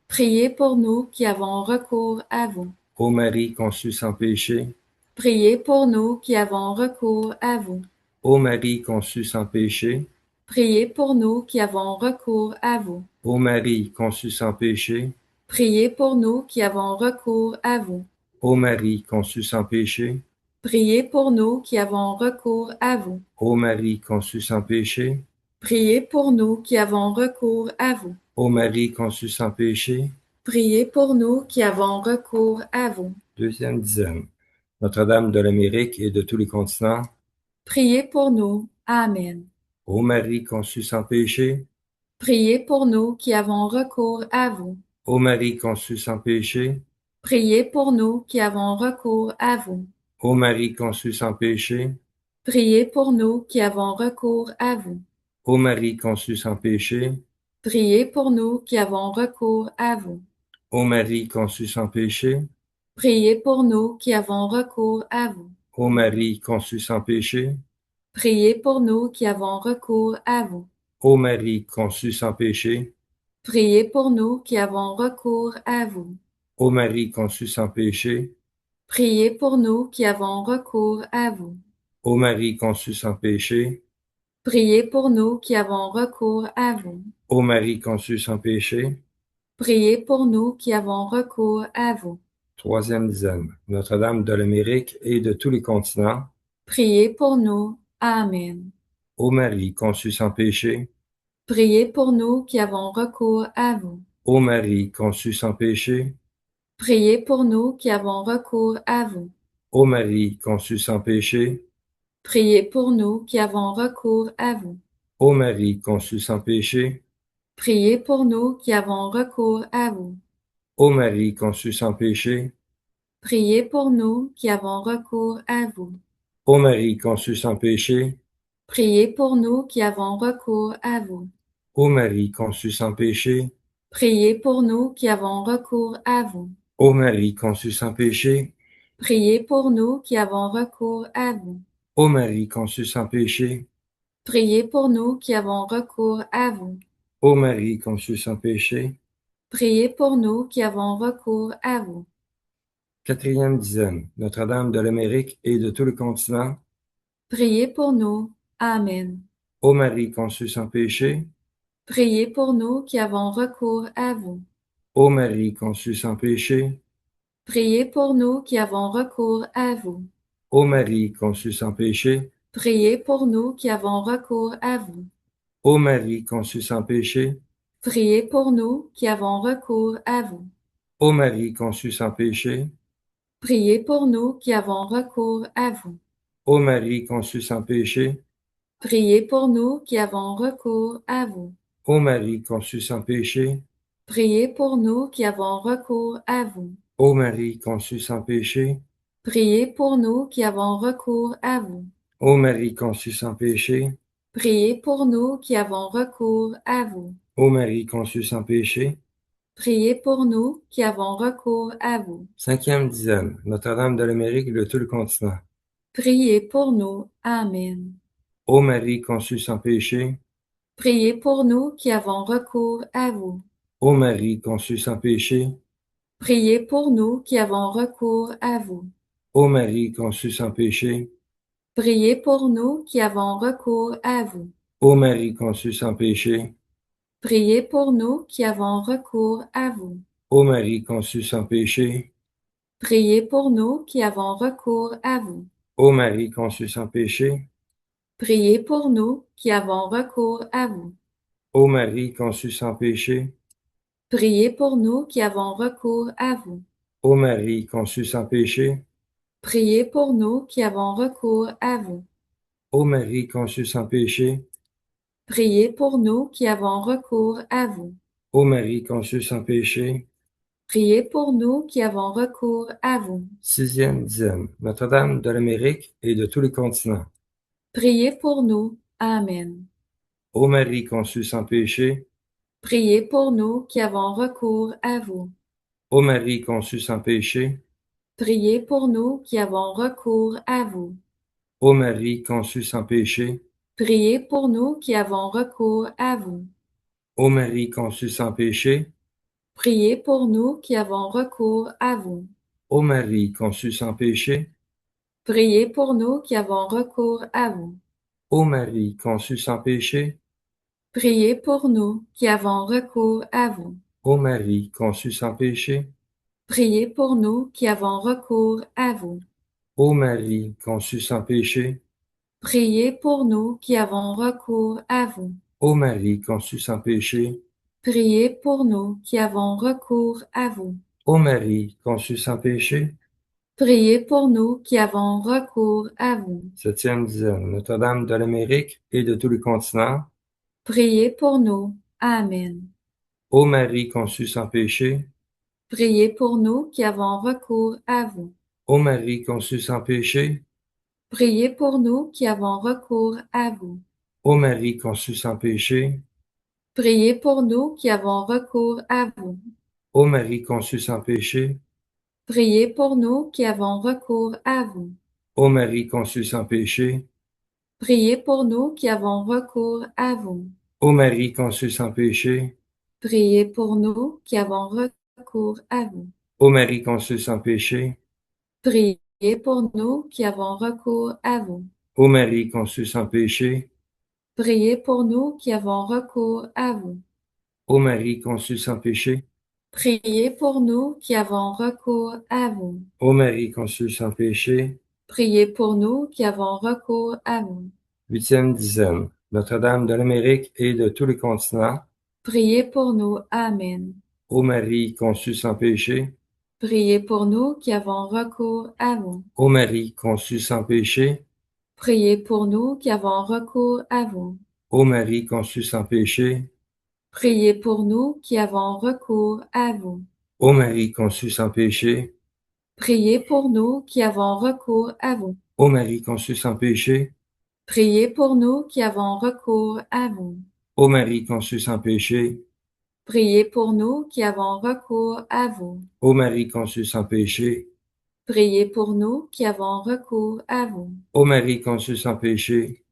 Priez pour nous qui avons recours à vous. Ô Marie conçue sans péché. Priez pour nous qui avons recours à vous. Ô Marie conçue sans péché, priez pour nous qui avons recours à vous. ô Marie conçue sans péché, Priez pour nous qui avons recours à vous. ô Marie conçue sans péché, Priez pour nous qui avons recours à vous. ô Marie conçue sans péché, Priez pour nous qui avons recours à vous. ô Marie conçue sans péché. Priez pour nous qui avons recours à vous. Deuxième dizaine. Notre-Dame de l'Amérique et de tous les continents, Priez pour nous. Amen. ô Marie conçue sans péché, Priez pour nous qui avons recours à vous. ô Marie conçue sans péché, Priez pour nous qui avons recours à vous. ô Marie conçue sans péché, Priez pour nous qui avons recours à vous. ô Marie conçue sans péché, Priez pour nous qui avons recours à vous. ô Marie conçue sans péché, Priez pour nous qui avons recours à vous. ô Marie conçue sans péché, Priez pour nous qui avons recours à vous. ô Marie conçue sans péché, Priez pour nous qui avons recours à vous. ô Marie conçue sans péché, Priez pour nous qui avons recours à vous. ô Marie conçue sans péché, Priez pour nous qui avons recours à vous. ô Marie conçue sans péché. Priez pour nous qui avons recours à vous. Troisième dizaine. Notre-Dame de l'Amérique et de tous les continents, Priez pour nous. Amen. ô Marie conçue sans péché, Priez pour nous qui avons recours à vous. ô Marie conçue sans péché, Priez pour nous qui avons recours à vous. ô Marie conçue sans péché, Priez pour nous qui avons recours à vous. ô Marie conçue sans péché, Priez pour nous qui avons recours à vous. ô Marie conçue sans péché, Priez pour nous qui avons recours à vous. ô Marie conçue sans péché, Priez pour nous qui avons recours à vous. ô Marie conçue sans péché, Priez pour nous qui avons recours à vous. ô Marie conçue sans péché, Priez pour nous qui avons recours à vous. ô Marie conçue sans péché, Priez pour nous qui avons recours à vous. ô Marie conçue sans péché. Priez pour nous qui avons recours à vous. Quatrième dizaine. Notre-Dame de l'Amérique et de tous les continents, Priez pour nous. Amen. ô Marie conçue sans péché, Priez pour nous qui avons recours à vous. ô Marie conçue sans péché, Priez pour nous qui avons recours à vous. ô Marie conçue sans péché, Priez pour nous qui avons recours à vous. ô Marie conçue sans péché, Priez pour nous qui avons recours à vous. ô Marie conçue sans péché, Priez pour nous qui avons recours à vous. ô Marie conçue sans péché, Priez pour nous qui avons recours à vous. ô Marie conçue sans péché, Priez pour nous qui avons recours à vous. ô Marie conçue sans péché, Priez pour nous qui avons recours à vous. ô Marie conçue sans péché, Priez pour nous qui avons recours à vous. ô Marie conçue sans péché. Priez pour nous qui avons recours à vous. Cinquième dizaine. Notre-Dame de l'Amérique et de tout le continent, Priez pour nous. Amen. ô Marie conçue sans péché, Priez pour nous qui avons recours à vous. ô Marie conçue sans péché, Priez pour nous qui avons recours à vous. ô Marie conçue sans péché, Priez pour nous qui avons recours à vous. ô Marie conçue sans péché, Priez pour nous qui avons recours à vous. ô Marie conçue sans péché, Priez pour nous qui avons recours à vous. ô Marie conçue sans péché, Priez pour nous qui avons recours à vous. ô Marie conçue sans péché, Priez pour nous qui avons recours à vous. ô Marie conçue sans péché, Priez pour nous qui avons recours à vous. ô Marie conçue sans péché, Priez pour nous qui avons recours à vous. ô Marie conçue sans péché. Priez pour nous qui avons recours à vous. Sixième dizaine. Notre-Dame de l'Amérique et de tous les continents, Priez pour nous. Amen. ô Marie conçue sans péché, Priez pour nous qui avons recours à vous. ô Marie conçue sans péché, Priez pour nous qui avons recours à vous. ô Marie conçue sans péché, Priez pour nous qui avons recours à vous. ô Marie conçue sans péché, Priez pour nous qui avons recours à vous. ô Marie conçue sans péché, Priez pour nous qui avons recours à vous. Ô Marie conçue sans péché, Priez pour nous qui avons recours à vous. ô Marie conçue sans péché, Priez pour nous qui avons recours à vous. ô Marie conçue sans péché, Priez pour nous qui avons recours à vous. ô Marie conçue sans péché, Priez pour nous qui avons recours à vous. ô Marie conçue sans péché. Priez pour nous qui avons recours à vous. Septième dizaine, Notre-Dame de l'Amérique et de tous les continents, Priez pour nous. Amen. ô Marie conçue sans péché, Priez pour nous qui avons recours à vous. ô Marie conçue sans péché, Priez pour nous qui avons recours à vous. ô Marie conçue sans péché, Priez pour nous qui avons recours à vous. ô Marie conçue sans péché, Priez pour nous qui avons recours à vous. ô Marie conçue sans péché, Priez pour nous qui avons recours à vous. ô Marie conçue sans péché, Priez pour nous qui avons recours à vous. ô Marie conçue sans péché, Priez pour nous qui avons recours à vous. ô Marie conçue sans péché, Priez pour nous qui avons recours à vous. ô Marie conçue sans péché, Priez pour nous qui avons recours à vous. ô Marie conçue sans péché. Priez pour nous qui avons recours à vous. Huitième dizaine, Notre-Dame de l'Amérique et de tous les continents, Priez pour nous. Amen. ô Marie conçue sans péché, Priez pour nous qui avons recours à vous. ô Marie conçue sans péché, Priez pour nous qui avons recours à vous. ô Marie conçue sans péché, Priez pour nous qui avons recours à vous. ô Marie conçue sans péché, Priez pour nous qui avons recours à vous. ô Marie conçue sans péché, Priez pour nous qui avons recours à vous. ô Marie conçue sans péché, Priez pour nous qui avons recours à vous. ô Marie conçue sans péché, Priez pour nous qui avons recours à vous. ô Marie conçue sans péché,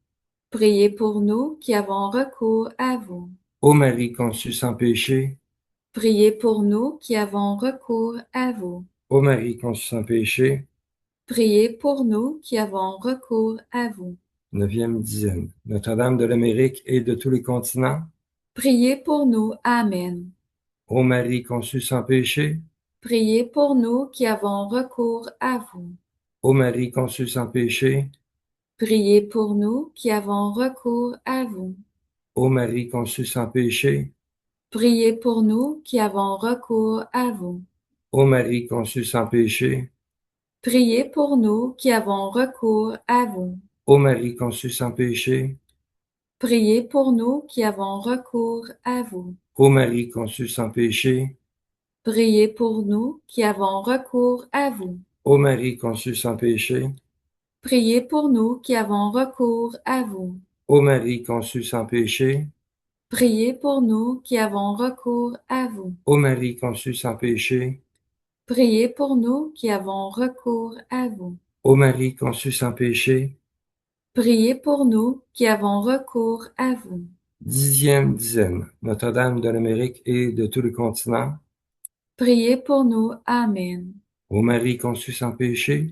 Priez pour nous qui avons recours à vous. ô Marie conçue sans péché, Priez pour nous qui avons recours à vous. ô Marie conçue sans péché. Priez pour nous qui avons recours à vous. Neuvième dizaine, Notre-Dame de l'Amérique et de tous les continents, Priez pour nous. Amen. ô Marie conçue sans péché, Priez pour nous qui avons recours à vous. ô Marie conçue sans péché, Priez pour nous qui avons recours à vous. ô Marie conçue sans péché, Priez pour nous qui avons recours à vous. ô Marie conçue sans péché, Priez pour nous qui avons recours à vous. ô Marie conçue sans péché, Priez pour nous qui avons recours à vous. ô Marie conçue sans péché, Priez pour nous qui avons recours à vous. ô Marie conçue sans péché, Priez pour nous qui avons recours à vous. ô Marie conçue sans péché, Priez pour nous qui avons recours à vous. ô Marie conçue sans péché, Priez pour nous qui avons recours à vous. ô Marie conçue sans péché. Priez pour nous qui avons recours à vous. Dixième dizaine, Notre-Dame de l'Amérique et de tous les continents, Priez pour nous. Amen. ô Marie conçue sans péché,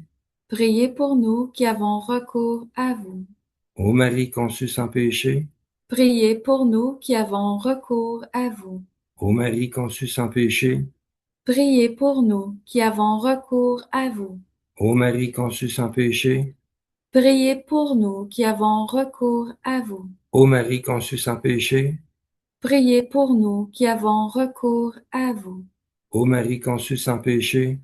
Priez pour nous qui avons recours à vous. ô Marie conçue sans péché, Priez pour nous qui avons recours à vous. ô Marie conçue sans péché, Priez pour nous qui avons recours à vous. ô Marie conçue sans péché, Priez pour nous qui avons recours à vous. ô Marie conçue sans péché, Priez pour nous qui avons recours à vous. ô Marie conçue sans péché,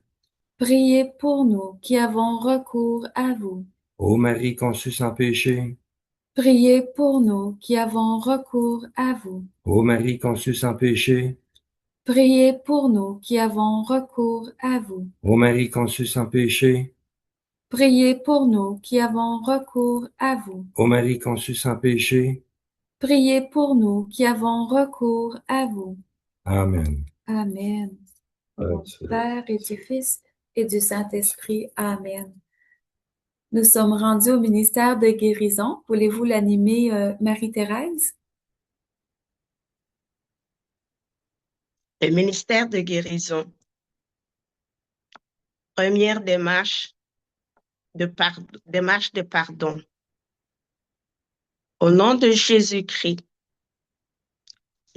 Priez pour nous qui avons recours à vous. ô Marie conçue sans péché, Priez pour nous qui avons recours à vous. ô Marie conçue sans péché, Priez pour nous qui avons recours à vous. ô Marie conçue sans péché, Priez pour nous qui avons recours à vous. ô Marie conçue sans péché. Priez pour nous qui avons recours à vous. Amen. Amen. Au nom du Père et du Fils et du Saint-Esprit. Amen. Nous sommes rendus au ministère de guérison. Voulez-vous l'animer, Marie-Thérèse? Le ministère de guérison. Première démarche de pardon. Au nom de Jésus-Christ,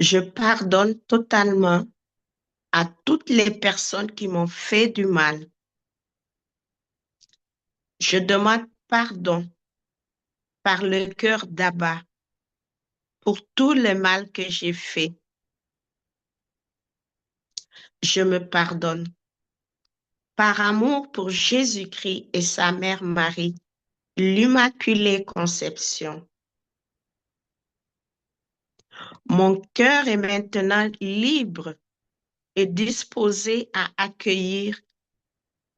je pardonne totalement à toutes les personnes qui m'ont fait du mal. Je demande pardon par le cœur d'Abba pour tout le mal que j'ai fait. Je me pardonne. Par amour pour Jésus-Christ et sa mère Marie, l'Immaculée Conception. Mon cœur est maintenant libre et disposé à accueillir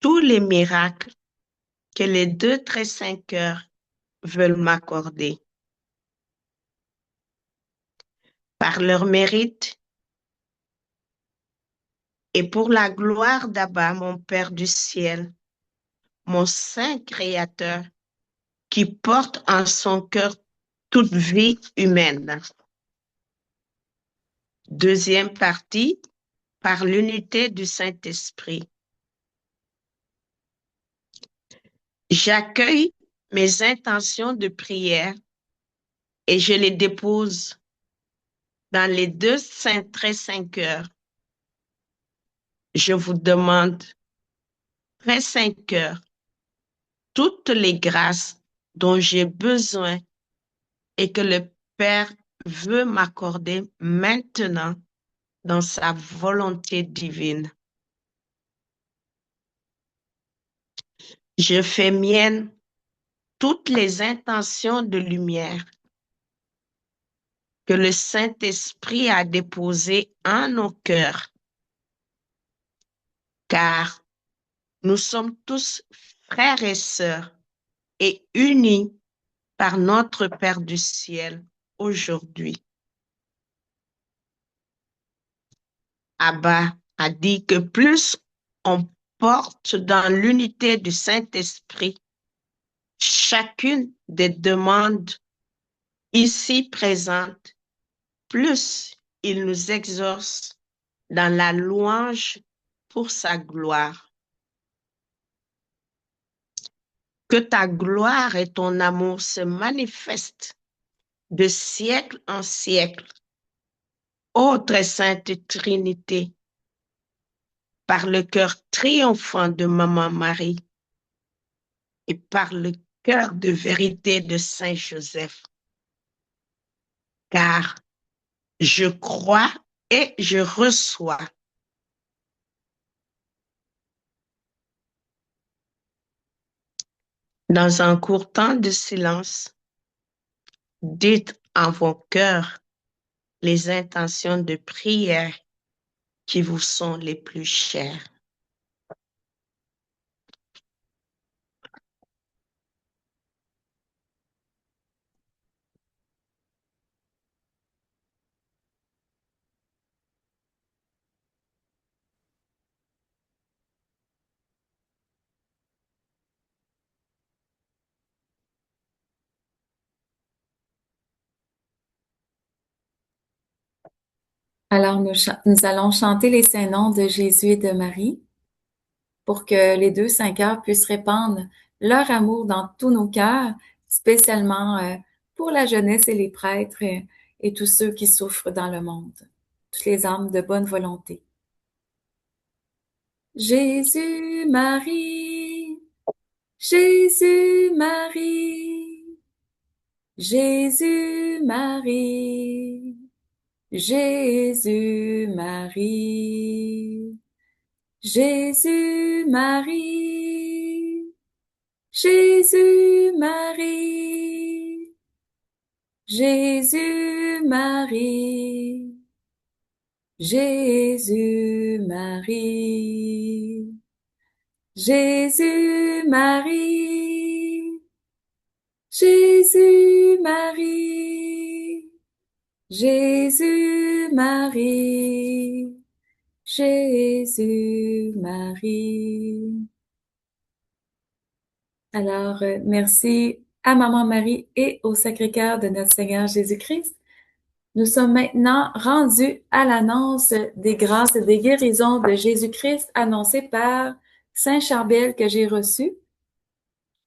tous les miracles que les deux très saints cœurs veulent m'accorder. Par leur mérite et pour la gloire d'Abba, mon Père du ciel, mon Saint Créateur, qui porte en son cœur toute vie humaine. Deuxième partie, par l'unité du Saint-Esprit. J'accueille mes intentions de prière et je les dépose dans les deux saints très saints cœurs. Je vous demande, très saint cœur, toutes les grâces dont j'ai besoin et que le Père veut m'accorder maintenant dans sa volonté divine. Je fais mienne toutes les intentions de lumière que le Saint-Esprit a déposées en nos cœurs, car nous sommes tous frères et sœurs et unis par notre Père du ciel aujourd'hui. Abba a dit que plus on porte dans l'unité du Saint-Esprit chacune des demandes ici présentes, plus il nous exauce dans la louange pour sa gloire. Que ta gloire et ton amour se manifestent de siècle en siècle, ô très sainte Trinité, par le cœur triomphant de Maman Marie et par le cœur de vérité de Saint Joseph. Car je crois et je reçois. Dans un court temps de silence, dites en vos cœurs les intentions de prière qui vous sont les plus chères. Alors, nous allons chanter les saints noms de Jésus et de Marie pour que les deux saints cœurs puissent répandre leur amour dans tous nos cœurs, spécialement pour la jeunesse et les prêtres et tous ceux qui souffrent dans le monde, toutes les âmes de bonne volonté. Jésus, Marie, Jésus, Marie, Jésus, Marie, Jésus, Marie, Jésus, Marie, Jésus, Marie, Jésus, Marie, Jésus, Marie, Jésus, Marie, Jésus, Marie, Jésus, Marie, Jésus, Marie. Alors, merci à Maman Marie et au Sacré-Cœur de notre Seigneur Jésus-Christ. Nous sommes maintenant rendus à l'annonce des grâces et des guérisons de Jésus-Christ annoncées par Saint Charbel que j'ai reçu.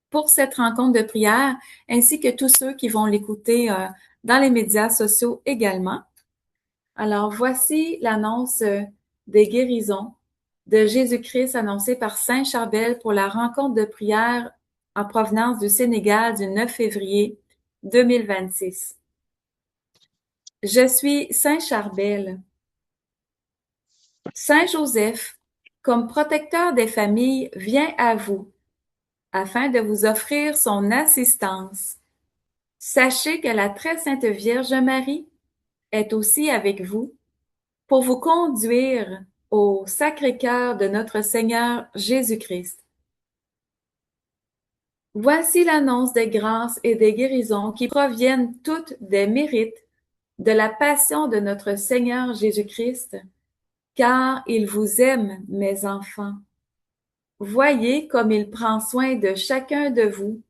pour cette rencontre de prière, ainsi que tous ceux qui vont l'écouter dans les médias sociaux également. Alors, voici l'annonce des guérisons de Jésus-Christ annoncée par Saint Charbel pour la rencontre de prière en provenance du Sénégal du 9 février 2026. Je suis Saint Charbel. Saint Joseph, comme protecteur des familles, vient à vous afin de vous offrir son assistance. Sachez que la très sainte Vierge Marie est aussi avec vous pour vous conduire au Sacré-Cœur de notre Seigneur Jésus-Christ. Voici l'annonce des grâces et des guérisons qui proviennent toutes des mérites de la passion de notre Seigneur Jésus-Christ, car il vous aime, mes enfants. Voyez comme il prend soin de chacun de vous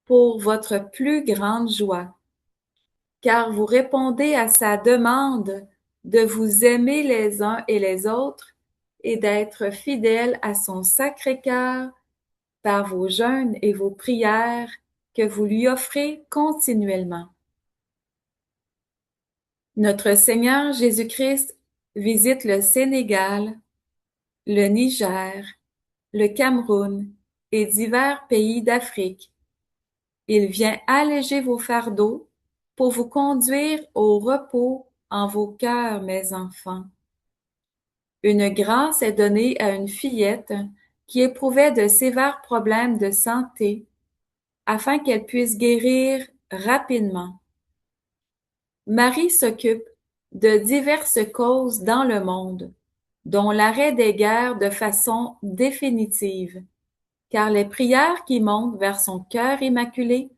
pour votre plus grande joie, car vous répondez à sa demande de vous aimer les uns et les autres et d'être fidèles à son Sacré-Cœur par vos jeûnes et vos prières que vous lui offrez continuellement. Notre Seigneur Jésus-Christ visite le Sénégal, le Niger, le Cameroun et divers pays d'Afrique. Il vient alléger vos fardeaux pour vous conduire au repos en vos cœurs, mes enfants. Une grâce est donnée à une fillette qui éprouvait de sévères problèmes de santé afin qu'elle puisse guérir rapidement. Marie s'occupe de diverses causes dans le monde, dont l'arrêt des guerres de façon définitive, car les prières qui montent vers son cœur immaculé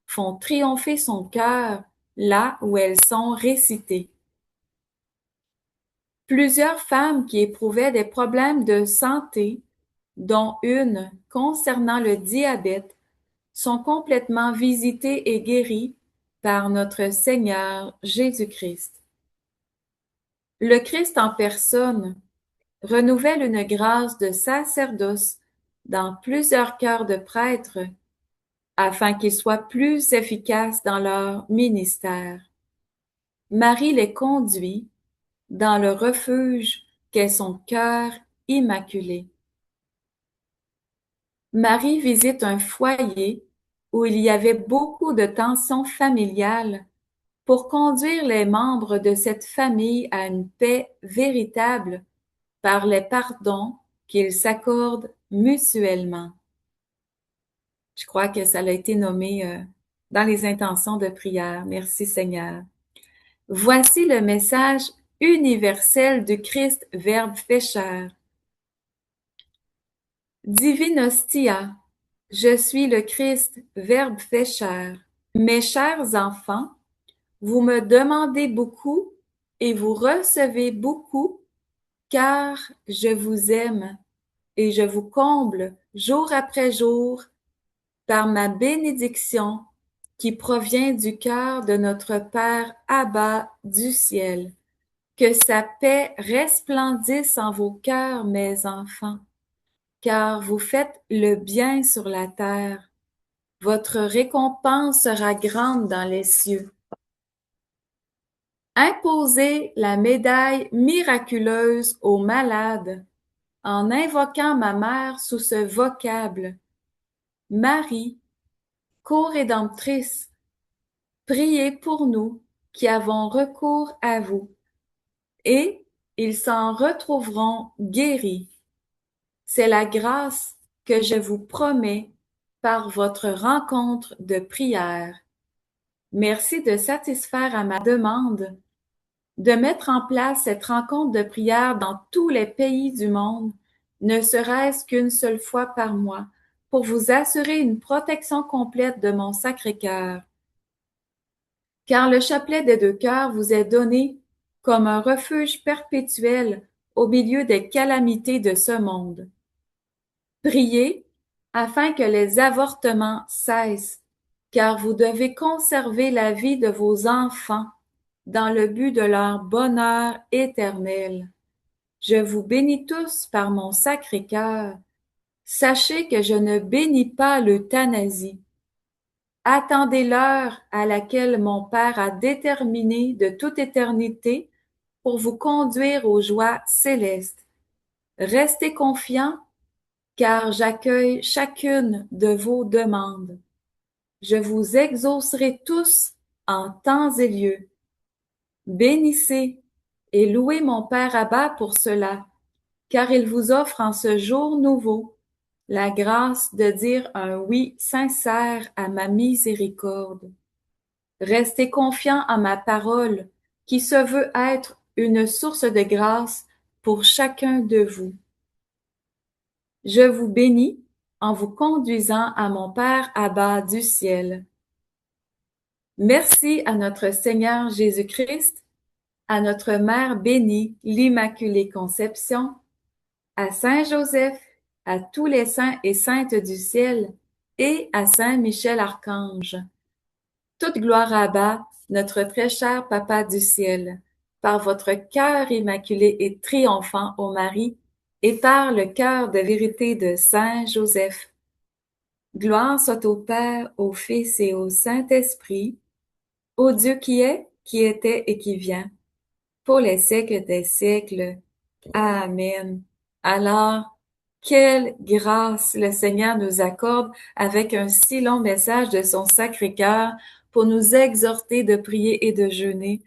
font triompher son cœur là où elles sont récitées. Plusieurs femmes qui éprouvaient des problèmes de santé, dont une concernant le diabète, sont complètement visitées et guéries par notre Seigneur Jésus-Christ. Le Christ en personne renouvelle une grâce de sacerdoce dans plusieurs cœurs de prêtres afin qu'ils soient plus efficaces dans leur ministère. Marie les conduit dans le refuge qu'est son cœur immaculé. Marie visite un foyer où il y avait beaucoup de tensions familiales pour conduire les membres de cette famille à une paix véritable par les pardons qu'ils s'accordent mutuellement. Je crois que ça a été nommé dans les intentions de prière. Merci Seigneur. Voici le message universel du Christ Verbe fait chair. Divine Hostia, je suis le Christ Verbe fait chair. Mes chers enfants, vous me demandez beaucoup et vous recevez beaucoup, car je vous aime et je vous comble jour après jour par ma bénédiction qui provient du cœur de notre Père Abba du ciel. Que sa paix resplendisse en vos cœurs, mes enfants, car vous faites le bien sur la terre. Votre récompense sera grande dans les cieux. Imposez la médaille miraculeuse aux malades en invoquant ma mère sous ce vocable. Marie, co-rédemptrice, priez pour nous qui avons recours à vous, et ils s'en retrouveront guéris. C'est la grâce que je vous promets par votre rencontre de prière. Merci de satisfaire à ma demande de mettre en place cette rencontre de prière dans tous les pays du monde, ne serait-ce qu'une seule fois par mois, pour vous assurer une protection complète de mon Sacré-Cœur. Car le chapelet des deux cœurs vous est donné comme un refuge perpétuel au milieu des calamités de ce monde. Priez afin que les avortements cessent, car vous devez conserver la vie de vos enfants dans le but de leur bonheur éternel. Je vous bénis tous par mon Sacré-Cœur. Sachez que je ne bénis pas l'euthanasie. Attendez l'heure à laquelle mon Père a déterminé de toute éternité pour vous conduire aux joies célestes. Restez confiants, car j'accueille chacune de vos demandes. Je vous exaucerai tous en temps et lieu. Bénissez et louez mon Père Abba pour cela, car il vous offre en ce jour nouveau la grâce de dire un oui sincère à ma miséricorde. Restez confiants en ma parole, qui se veut être une source de grâce pour chacun de vous. Je vous bénis en vous conduisant à mon Père Abba du ciel. Merci à notre Seigneur Jésus-Christ, à notre Mère bénie, l'Immaculée Conception, à Saint Joseph, à tous les saints et saintes du ciel, et à Saint Michel Archange. Toute gloire à Abba, notre très cher Papa du ciel, par votre cœur immaculé et triomphant ô Marie, et par le cœur de vérité de Saint Joseph. Gloire soit au Père, au Fils et au Saint-Esprit, au Dieu qui est, qui était et qui vient, pour les siècles des siècles. Amen. Alors, quelle grâce le Seigneur nous accorde avec un si long message de son Sacré-Cœur pour nous exhorter de prier et de jeûner.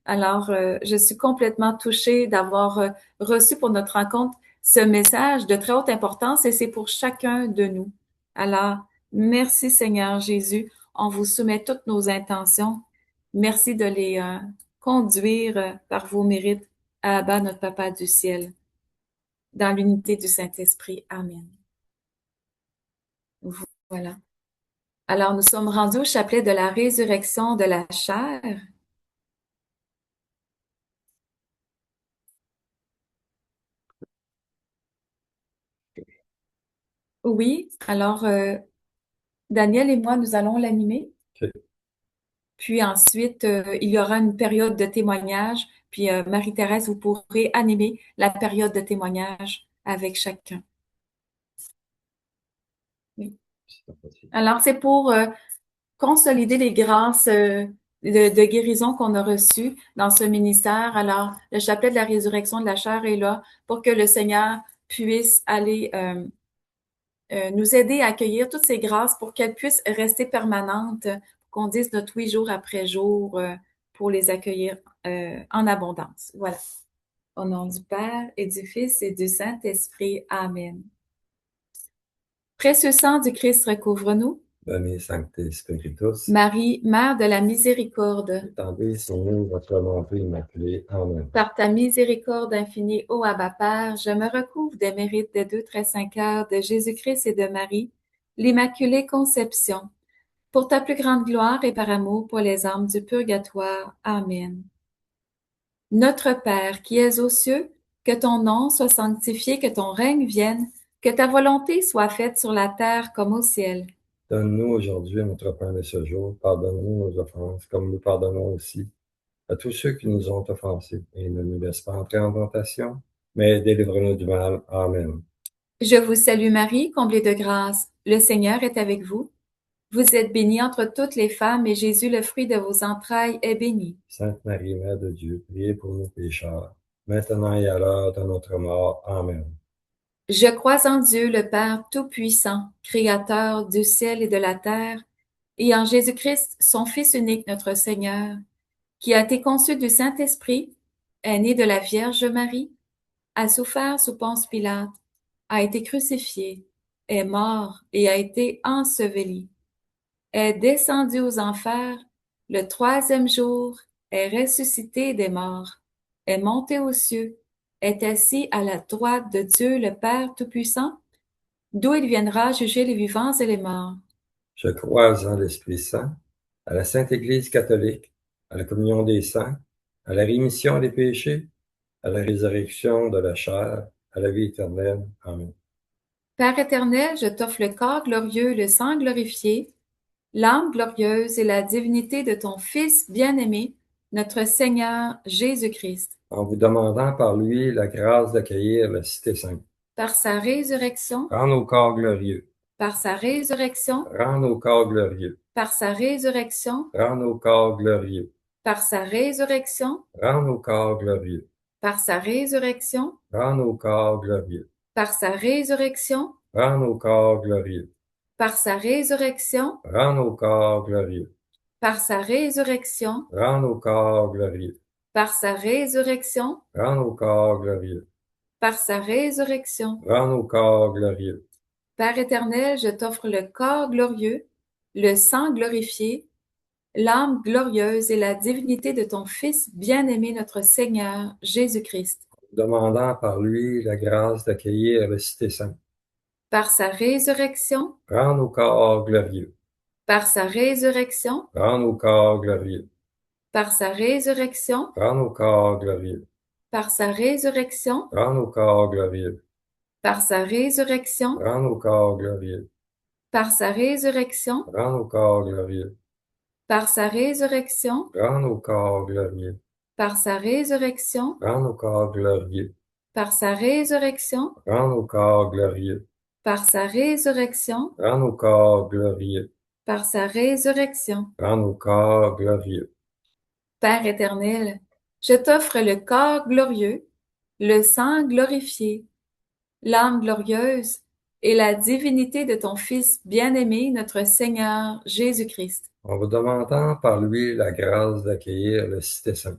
Alors, je suis complètement touchée d'avoir reçu pour notre rencontre ce message de très haute importance et c'est pour chacun de nous. Alors, merci Seigneur Jésus. On vous soumet toutes nos intentions. Merci de les conduire par vos mérites à Abba, notre Papa du ciel, dans l'unité du Saint-Esprit. Amen. Voilà. Alors, nous sommes rendus au chapelet de la résurrection de la chair. Oui, alors, Daniel et moi, nous allons l'animer. OK. Puis ensuite, il y aura une période de témoignage. Puis Marie-Thérèse, vous pourrez animer la période de témoignage avec chacun. Oui. Alors, c'est pour consolider les grâces de guérison qu'on a reçues dans ce ministère. Alors, le chapelet de la résurrection de la chair est là pour que le Seigneur puisse aller nous aider à accueillir toutes ces grâces pour qu'elles puissent rester permanentes, qu'on dise notre oui jour après jour pour les accueillir en abondance. Voilà. Au nom du Père et du Fils et du Saint-Esprit. Amen. Précieux sang du Christ, recouvre-nous. Donnez Sancte Spiritus. Marie, Mère de la miséricorde. Étendez sur nous votre bonté immaculée. Amen. Par ta miséricorde infinie, ô Abba Père, je me recouvre des mérites des deux très saints cœurs de Jésus-Christ et de Marie, l'Immaculée Conception, pour ta plus grande gloire et par amour pour les âmes du purgatoire. Amen. Notre Père qui es aux cieux, que ton nom soit sanctifié, que ton règne vienne, que ta volonté soit faite sur la terre comme au ciel. Donne-nous aujourd'hui notre pain de ce jour. Pardonne-nous nos offenses, comme nous pardonnons aussi à tous ceux qui nous ont offensés. Et ne nous laisse pas entrer en tentation, mais délivre-nous du mal. Amen. Je vous salue Marie, comblée de grâce. Le Seigneur est avec vous. Vous êtes bénie entre toutes les femmes et Jésus, le fruit de vos entrailles, est béni. Sainte Marie, Mère de Dieu, priez pour nous pécheurs, maintenant et à l'heure de notre mort. Amen. Je crois en Dieu, le Père Tout-Puissant, Créateur du ciel et de la terre, et en Jésus-Christ, son Fils unique, notre Seigneur, qui a été conçu du Saint-Esprit, est né de la Vierge Marie, a souffert sous Ponce Pilate, a été crucifié, est mort et a été enseveli, est descendu aux enfers, le troisième jour est ressuscité des morts, est monté aux cieux, est assis à la droite de Dieu le Père Tout-Puissant, d'où il viendra juger les vivants et les morts. Je crois en l'Esprit Saint, à la Sainte Église catholique, à la communion des saints, à la rémission des péchés, à la résurrection de la chair, à la vie éternelle. Amen. Père éternel, je t'offre le corps glorieux, le sang glorifié, l'âme glorieuse et la divinité de ton Fils bien-aimé, notre Seigneur Jésus-Christ. En vous demandant par lui la grâce d'accueillir la cité sainte. par sa résurrection, rends nos corps glorieux, par sa résurrection, rends nos corps glorieux, par sa résurrection, rends nos corps glorieux, par sa résurrection, rends nos corps glorieux, par sa résurrection, rends nos corps glorieux, par sa résurrection, rends nos corps glorieux, par sa résurrection, rends nos corps glorieux, par sa résurrection, rends nos corps glorieux, par sa résurrection, rends nos corps glorieux, par sa résurrection. rends nos corps glorieux. Père éternel, je t'offre le corps glorieux, le sang glorifié, l'âme glorieuse et la divinité de ton Fils bien-aimé notre Seigneur Jésus-Christ. Demandant par lui la grâce d'accueillir la cité sainte. Par sa résurrection, Rends nos corps glorieux, par sa résurrection, rends nos corps glorieux, par sa résurrection, rends nos corps glorieux, par sa résurrection, rends nos corps glorieux, par sa résurrection, rends nos corps glorieux, par sa résurrection, rends nos corps glorieux, par sa résurrection, rends nos corps glorieux, par sa résurrection, rends nos corps glorieux, par sa résurrection, rends nos corps glorieux, par sa résurrection, rends nos corps glorieux, par sa résurrection. rends nos corps glorieux. Père éternel, je t'offre le corps glorieux, le sang glorifié, l'âme glorieuse et la divinité de ton Fils bien-aimé, notre Seigneur Jésus-Christ. En vous demandant par lui la grâce d'accueillir la cité sainte.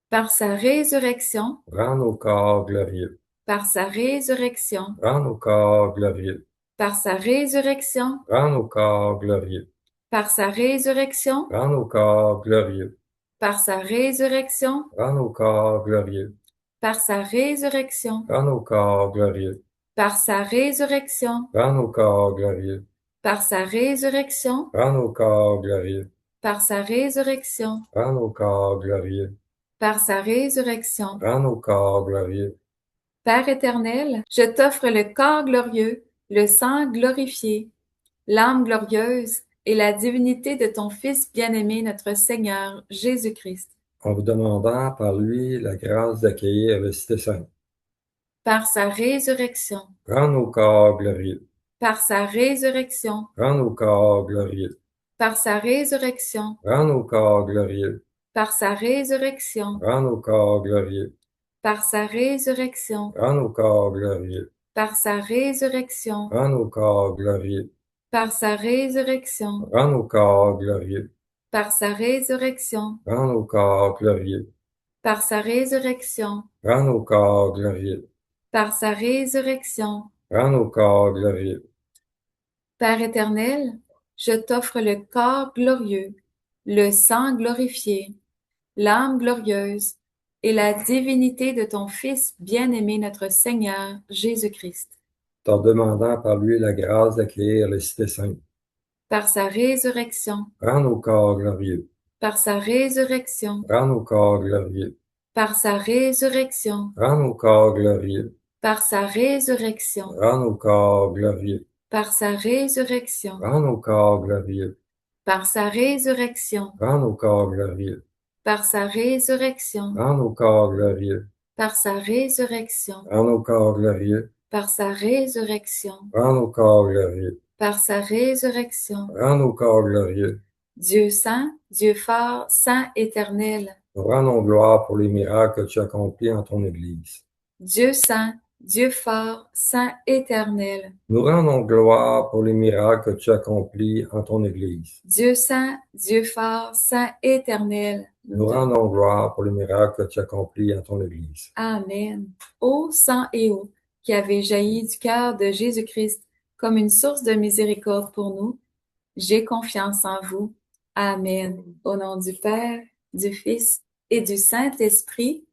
Par sa résurrection, Rends nos corps glorieux, par sa résurrection, rends nos corps glorieux, par sa résurrection, rends nos corps glorieux, par sa résurrection, rends nos corps glorieux, par sa résurrection, rends nos corps glorieux, par sa résurrection, rends nos corps glorieux, par sa résurrection, rends nos corps glorieux, par sa résurrection, rends nos corps glorieux, par sa résurrection, rends nos corps glorieux, par sa résurrection. rends nos corps glorieux. Père éternel, je t'offre le corps glorieux, le sang glorifié, l'âme glorieuse et la divinité de ton Fils bien-aimé, notre Seigneur Jésus-Christ. En vous demandant par lui la grâce d'accueillir la cité sainte. Par sa résurrection, Rends nos corps glorieux, par sa résurrection, rends nos corps glorieux, par sa résurrection, rends nos corps glorieux, par sa résurrection, rends nos corps glorieux, par sa résurrection, rends nos corps glorieux, par sa résurrection, rends nos corps glorieux, par sa résurrection, rends nos corps glorieux, par sa résurrection, rends nos corps glorieux, par sa résurrection, rends nos corps glorieux, par sa résurrection. rends nos corps glorieux. Père éternel, je t'offre le corps glorieux, le sang glorifié, l'âme glorieuse et la divinité de ton Fils bien-aimé notre Seigneur Jésus-Christ. T'en demandant par lui la grâce d'accueillir la cité sainte. Par sa résurrection, Rends nos corps glorieux, par sa résurrection, rends nos corps glorieux, par sa résurrection, rends nos corps glorieux, par sa résurrection, rends nos corps glorieux, par sa résurrection, rends nos corps glorieux, par sa résurrection, rends nos corps glorieux, par sa résurrection, rends nos corps glorieux, par sa résurrection, rends nos corps glorieux, par sa résurrection, rends nos corps glorieux, par sa résurrection. rends nos corps glorieux. Dieu saint, Dieu fort, saint éternel. Nous rendons gloire pour les miracles que tu accomplis en ton Église. Dieu saint, Dieu fort, saint éternel. Nous rendons gloire pour les miracles que tu accomplis en ton Église. Dieu saint, Dieu fort, saint éternel. Nous rendons gloire pour les miracles que tu accomplis en ton Église. Amen. Ô sang et eau qui avez jailli du cœur de Jésus-Christ comme une source de miséricorde pour nous, j'ai confiance en vous. Amen. Au nom du Père, du Fils et du Saint-Esprit.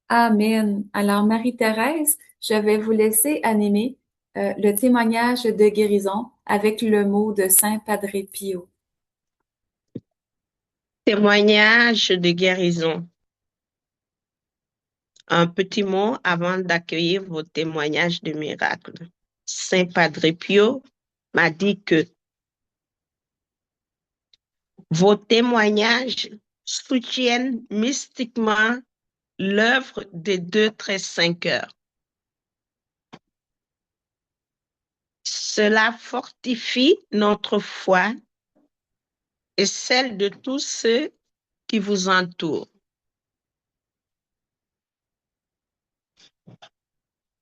Amen. Alors, Marie-Thérèse, je vais vous laisser animer le témoignage de guérison avec le mot de Saint Padre Pio. Témoignage de guérison. Un petit mot avant d'accueillir vos témoignages de miracles. Saint Padre Pio m'a dit que vos témoignages soutiennent mystiquement l'œuvre des 2 très 5 heures. Cela fortifie notre foi et celle de tous ceux qui vous entourent.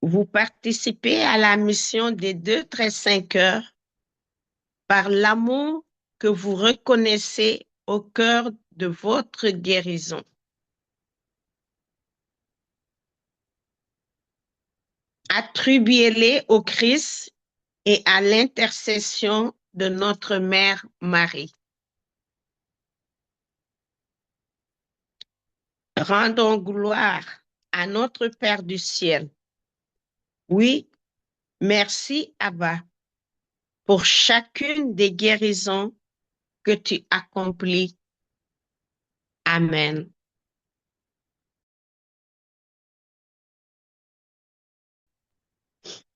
Vous participez à la mission des 2-5 heures par l'amour que vous reconnaissez au cœur de votre guérison. Attribuez-les au Christ et à l'intercession de notre Mère Marie. Rendons gloire à notre Père du ciel. Oui, merci Abba pour chacune des guérisons que tu accomplis. Amen.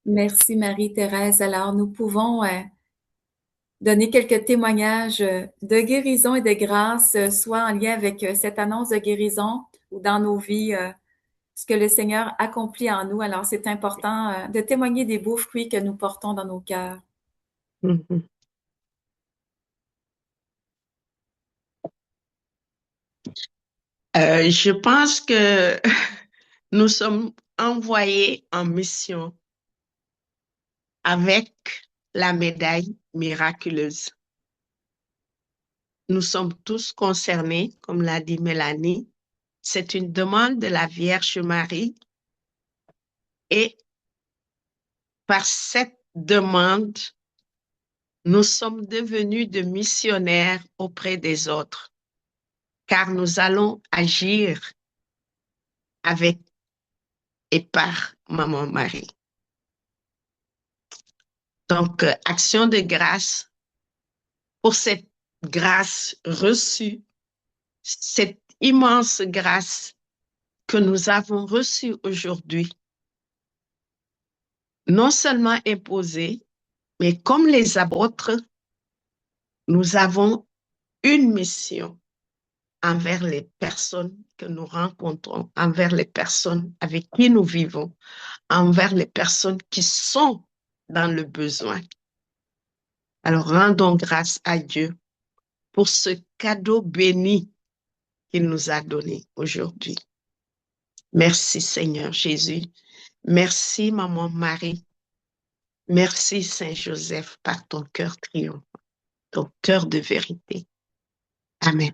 Merci Marie-Thérèse. Alors, nous pouvons donner quelques témoignages de guérison et de grâce, soit en lien avec cette annonce de guérison ou dans nos vies, ce que le Seigneur accomplit en nous. Alors, c'est important de témoigner des beaux fruits que nous portons dans nos cœurs. Je pense que nous sommes envoyés en mission avec la médaille miraculeuse. Nous sommes tous concernés, comme l'a dit Mélanie. C'est une demande de la Vierge Marie et par cette demande, nous sommes devenus de missionnaires auprès des autres, car nous allons agir avec et par Maman Marie. Donc, action de grâce pour cette grâce reçue, cette immense grâce que nous avons reçue aujourd'hui, non seulement imposée, mais comme les apôtres, nous avons une mission envers les personnes que nous rencontrons, envers les personnes avec qui nous vivons, envers les personnes qui sont dans le besoin. Alors, rendons grâce à Dieu pour ce cadeau béni qu'il nous a donné aujourd'hui. Merci Seigneur Jésus. Merci Maman Marie. Merci Saint Joseph par ton cœur triomphant, ton cœur de vérité. Amen.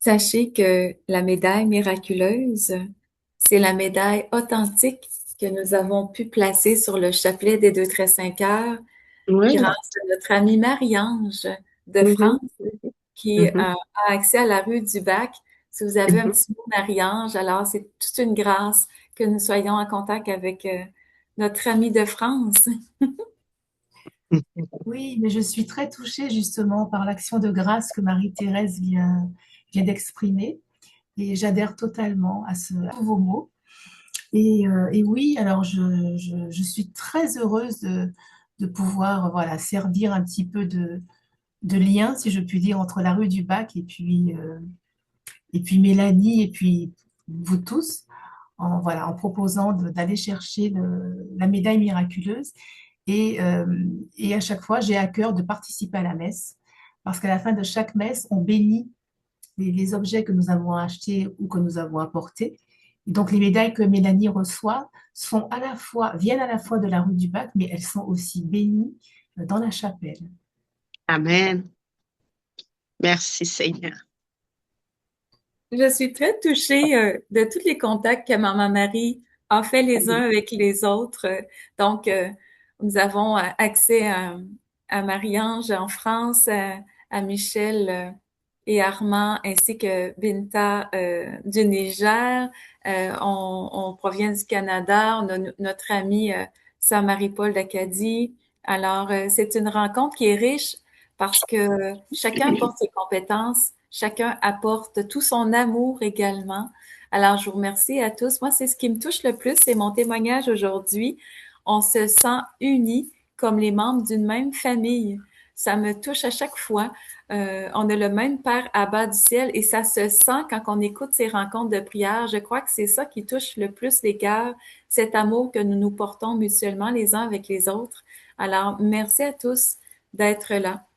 Sachez que la médaille miraculeuse, c'est la médaille authentique que nous avons pu placer sur le chapelet des 2-5 heures Oui. grâce à notre amie Marie-Ange de France qui a accès à la rue du Bac. Si vous avez un petit mot Marie-Ange, alors c'est toute une grâce que nous soyons en contact avec notre amie de France. Oui, mais je suis très touchée justement par l'action de grâce que Marie-Thérèse vient d'exprimer et j'adhère totalement à vos mots. Et oui, alors je suis très heureuse de pouvoir servir un petit peu de lien, si je puis dire, entre la rue du Bac et puis Mélanie et puis vous tous, en proposant d'aller chercher la médaille miraculeuse. Et à chaque fois, j'ai à cœur de participer à la messe, parce qu'à la fin de chaque messe, on bénit les objets que nous avons achetés ou que nous avons apportés. Et donc, les médailles que Mélanie reçoit viennent à la fois de la rue du Bac, mais elles sont aussi bénies dans la chapelle. Amen. Merci Seigneur. Je suis très touchée de tous les contacts que Maman Marie a fait les uns avec les autres. Donc, nous avons accès à Marie-Ange en France, à Michel et Armand, ainsi que Binta du Niger. On provient du Canada. On a notre amie Sœur Marie-Paul d'Acadie. Alors, c'est une rencontre qui est riche parce que chacun apporte ses compétences, chacun apporte tout son amour également. Alors, je vous remercie à tous. Moi, c'est ce qui me touche le plus, c'est mon témoignage aujourd'hui. On se sent unis comme les membres d'une même famille. Ça me touche à chaque fois. On a le même Père Abba du ciel et ça se sent quand on écoute ces rencontres de prière. Je crois que c'est ça qui touche le plus les cœurs, cet amour que nous nous portons mutuellement les uns avec les autres. Alors, merci à tous d'être là.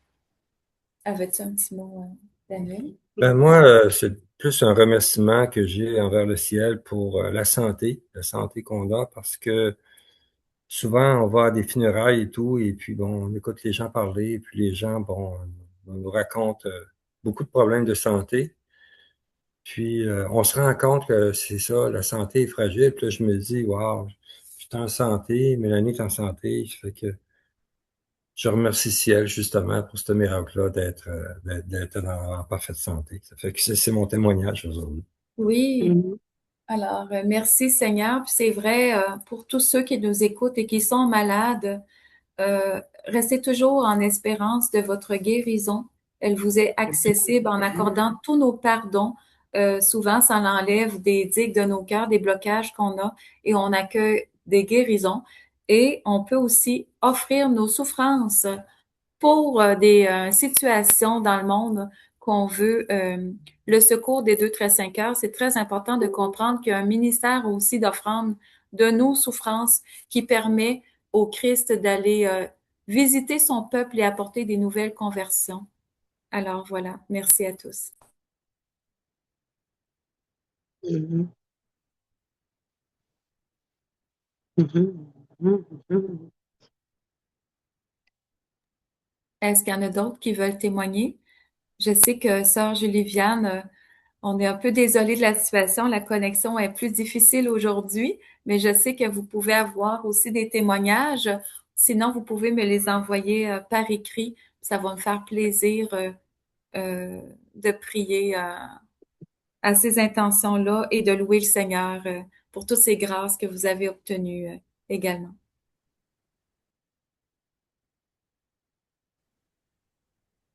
Avais-tu un petit mot, Daniel? Ben moi, c'est plus un remerciement que j'ai envers le ciel pour la santé qu'on a, parce que souvent on va à des funérailles et tout, et puis bon, on écoute les gens parler, et puis les gens, bon, nous racontent beaucoup de problèmes de santé. Puis on se rend compte que c'est ça, la santé est fragile. Puis là, je me dis, waouh, je suis en santé, Mélanie est en santé. Ça fait que je remercie le ciel justement pour ce miracle-là d'être en parfaite santé. Ça fait que c'est mon témoignage aujourd'hui. Oui. Alors, merci Seigneur. Puis c'est vrai, pour tous ceux qui nous écoutent et qui sont malades, restez toujours en espérance de votre guérison. Elle vous est accessible en accordant tous nos pardons. Souvent, ça enlève des digues de nos cœurs, des blocages qu'on a et on accueille des guérisons. Et on peut aussi offrir nos souffrances pour des situations dans le monde qu'on veut le secours des 2 très 5 heures. C'est très important de comprendre qu'il y a un ministère aussi d'offrande de nos souffrances qui permet au Christ d'aller visiter son peuple et apporter des nouvelles conversions. Alors voilà, merci à tous. Mhm. Mhm. Mhm. Est-ce qu'il y en a d'autres qui veulent témoigner? Je sais que Sœur Julie-Viane, on est un peu désolé de la situation. La connexion est plus difficile aujourd'hui, mais je sais que vous pouvez avoir aussi des témoignages. Sinon, vous pouvez me les envoyer par écrit. Ça va me faire plaisir de prier à ces intentions-là et de louer le Seigneur pour toutes ces grâces que vous avez obtenues également.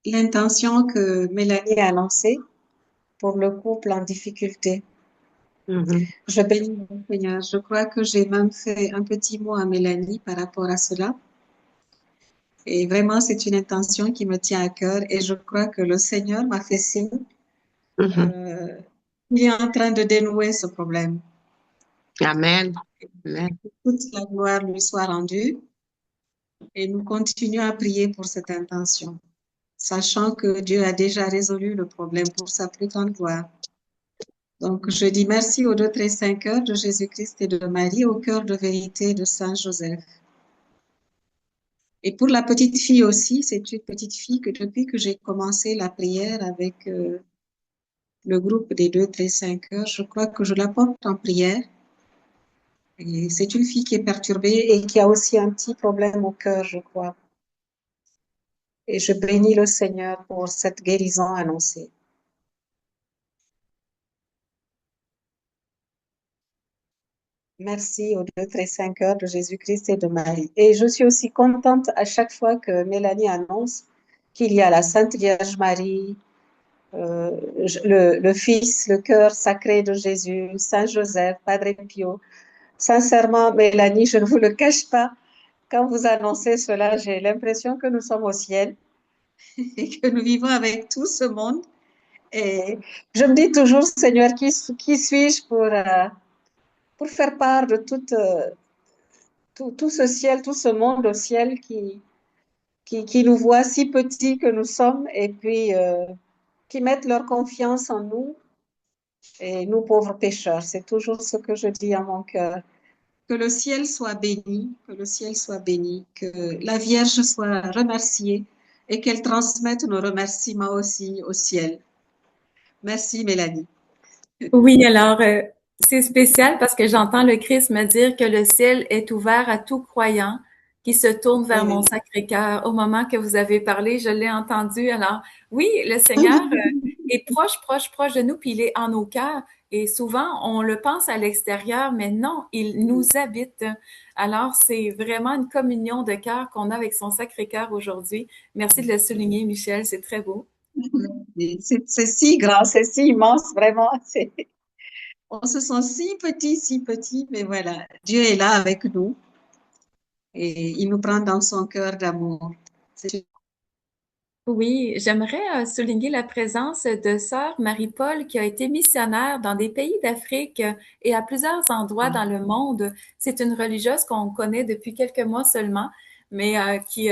L'intention que Mélanie a lancée pour le couple en difficulté. Mhm. Je bénis le Seigneur. Je crois que j'ai même fait un petit mot à Mélanie par rapport à cela. Et vraiment, c'est une intention qui me tient à cœur et je crois que le Seigneur m'a fait signe Mhm. qu'il est en train de dénouer ce problème. Amen. Amen. Toute la gloire lui soit rendue et nous continuons à prier pour cette intention, sachant que Dieu a déjà résolu le problème pour sa plus grande gloire. Donc, je dis merci aux 2 très 5 heures de Jésus-Christ et de Marie, au cœur de vérité de Saint Joseph. Et pour la petite fille aussi, c'est une petite fille que depuis que j'ai commencé la prière avec le groupe des 2 très 5 heures, je crois que je la porte en prière. Et c'est une fille qui est perturbée et qui a aussi un petit problème au cœur, je crois. Et je bénis le Seigneur pour cette guérison annoncée. Merci aux 2 très 5 heures de Jésus-Christ et de Marie. Et je suis aussi contente à chaque fois que Mélanie annonce qu'il y a la Sainte Vierge Marie, le Fils, le cœur sacré de Jésus, Saint Joseph, Padre Pio. Sincèrement, Mélanie, je ne vous le cache pas, quand vous annoncez cela, j'ai l'impression que nous sommes au ciel et que nous vivons avec tout ce monde. Et je me dis toujours, Seigneur, qui suis-je pour faire part de tout ce ciel, tout ce monde au ciel qui nous voit si petits que nous sommes et puis qui mettent leur confiance en nous et nous pauvres pécheurs. C'est toujours ce que je dis à mon cœur. Que le ciel soit béni, que le ciel soit béni, que la Vierge soit remerciée et qu'elle transmette nos remerciements aussi au ciel. Merci Mélanie. Oui, alors c'est spécial parce que j'entends le Christ me dire que le ciel est ouvert à tout croyant qui se tourne vers mon Oui. Sacré-Cœur. Au moment que vous avez parlé, je l'ai entendu. Alors oui, le Seigneur est proche, proche, proche de nous, puis il est en nos cœurs. Et souvent, on le pense à l'extérieur, mais non, il nous habite. Alors, c'est vraiment une communion de cœur qu'on a avec son Sacré-Cœur aujourd'hui. Merci de le souligner, Michel, c'est très beau. C'est si grand, c'est si immense, vraiment. On se sent si petit, mais voilà, Dieu est là avec nous et il nous prend dans son cœur d'amour. C'est Oui, j'aimerais souligner la présence de sœur Marie-Paul qui a été missionnaire dans des pays d'Afrique et à plusieurs endroits dans le monde. C'est une religieuse qu'on connaît depuis quelques mois seulement, mais qui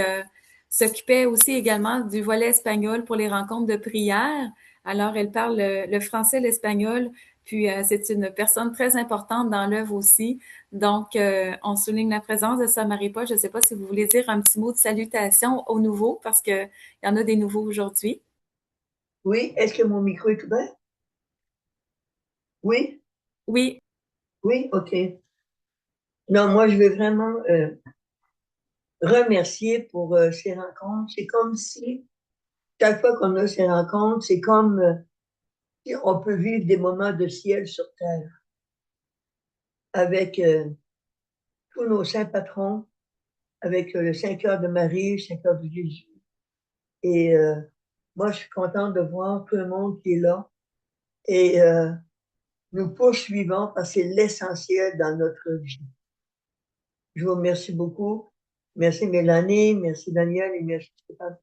s'occupait aussi également du volet espagnol pour les rencontres de prière. Alors, elle parle le français, l'espagnol, puis c'est une personne très importante dans l'œuvre aussi. Donc, on souligne la présence de sœur Marie-Paul. Je ne sais pas si vous voulez dire un petit mot de salutation aux nouveaux, parce que il y en a des nouveaux aujourd'hui. Oui, est-ce que mon micro est ouvert? Oui, Oui, oui, ok. Non, moi, je veux vraiment remercier pour ces rencontres. C'est comme si, chaque fois qu'on a ces rencontres, c'est comme si on peut vivre des moments de ciel sur terre avec tous nos saints patrons, avec le Saint-Cœur de Marie, le Saint-Cœur de Jésus. Et moi, je suis contente de voir tout le monde qui est là. Et nous poursuivons parce que c'est l'essentiel dans notre vie. Je vous remercie beaucoup. Merci Mélanie, merci Daniel et merci Stéphane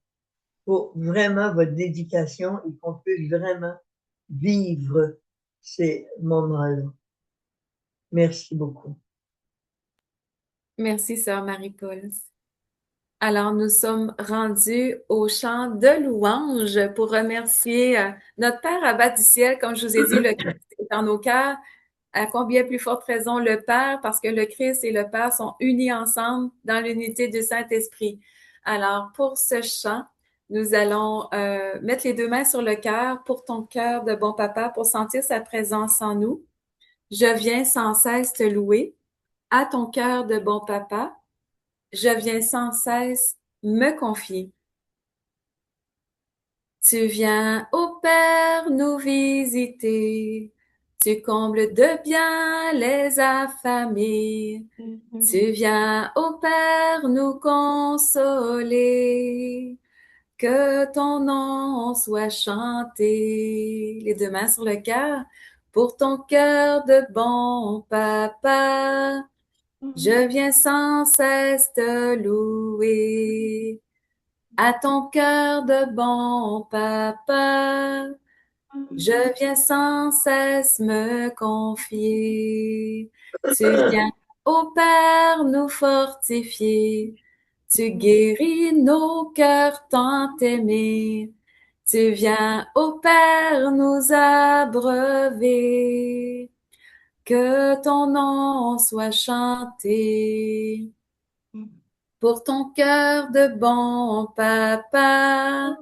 pour vraiment votre dédication et qu'on puisse vraiment vivre ces moments-là. Merci beaucoup. merci, sœur Marie-Paul. Alors, nous sommes rendus au chant de louange pour remercier notre Père Abba du ciel. Comme je vous ai dit, le Christ est dans nos cœurs. À combien plus forte raison le Père, parce que le Christ et le Père sont unis ensemble dans l'unité du Saint-Esprit. Alors, pour ce chant, nous allons mettre les deux mains sur le cœur pour ton cœur de bon papa, pour sentir sa présence en nous. Je viens sans cesse te louer. À ton cœur de bon papa, je viens sans cesse me confier. Tu viens, ô Père, nous visiter. Tu combles de bien les affamés. Tu viens, ô Père, nous consoler. Que ton nom soit chanté. Les deux mains sur le cœur. Pour ton cœur de bon papa, je viens sans cesse te louer. À ton cœur de bon papa, je viens sans cesse me confier. Tu viens, ô Père, nous fortifier. Tu guéris nos cœurs tant aimés. Tu viens, ô Père, nous abreuver. Que ton nom soit chanté. Pour ton cœur de bon papa,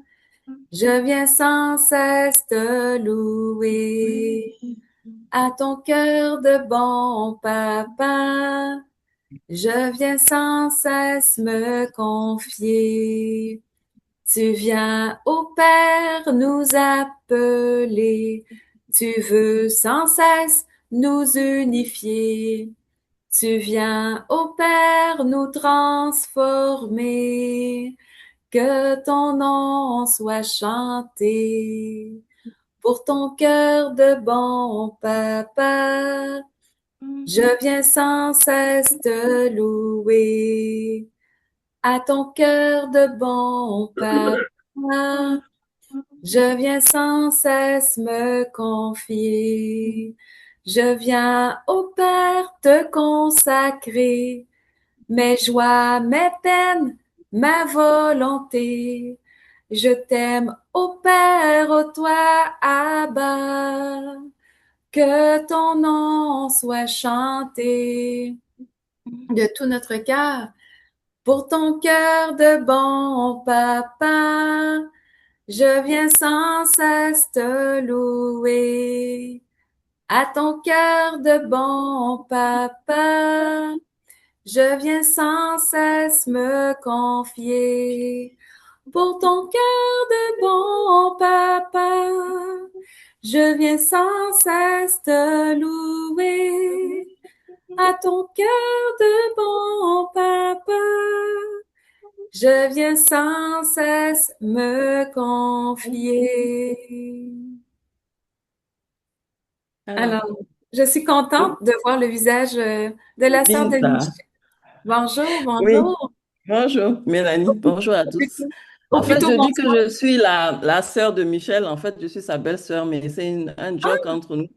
je viens sans cesse te louer. À ton cœur de bon papa, je viens sans cesse me confier. Tu viens, ô Père, nous appeler. Tu veux sans cesse nous unifier. Tu viens, ô Père, nous transformer. Que ton nom soit chanté. Pour ton cœur de bon papa, je viens sans cesse te louer. À ton cœur de bon papa, je viens sans cesse me confier. Je viens, ô Père, te consacrer mes joies, mes peines, ma volonté. Je t'aime, ô Père, ô toi, Abba, que ton nom soit chanté de tout notre cœur. Pour ton cœur de bon papa, je viens sans cesse te louer. À ton cœur de bon papa, je viens sans cesse me confier. Pour ton cœur de bon papa, je viens sans cesse te louer. À ton cœur de bon papa, je viens sans cesse me confier. Alors, je suis contente de voir le visage de la sœur de Linda. Michel. Bonjour, Oui, bonjour. bonjour Mélanie, bonjour à tous. En fait, Plutôt je dis que bonsoir. je suis la sœur de Michel. En fait, je suis sa belle-sœur, mais c'est un joke entre nous.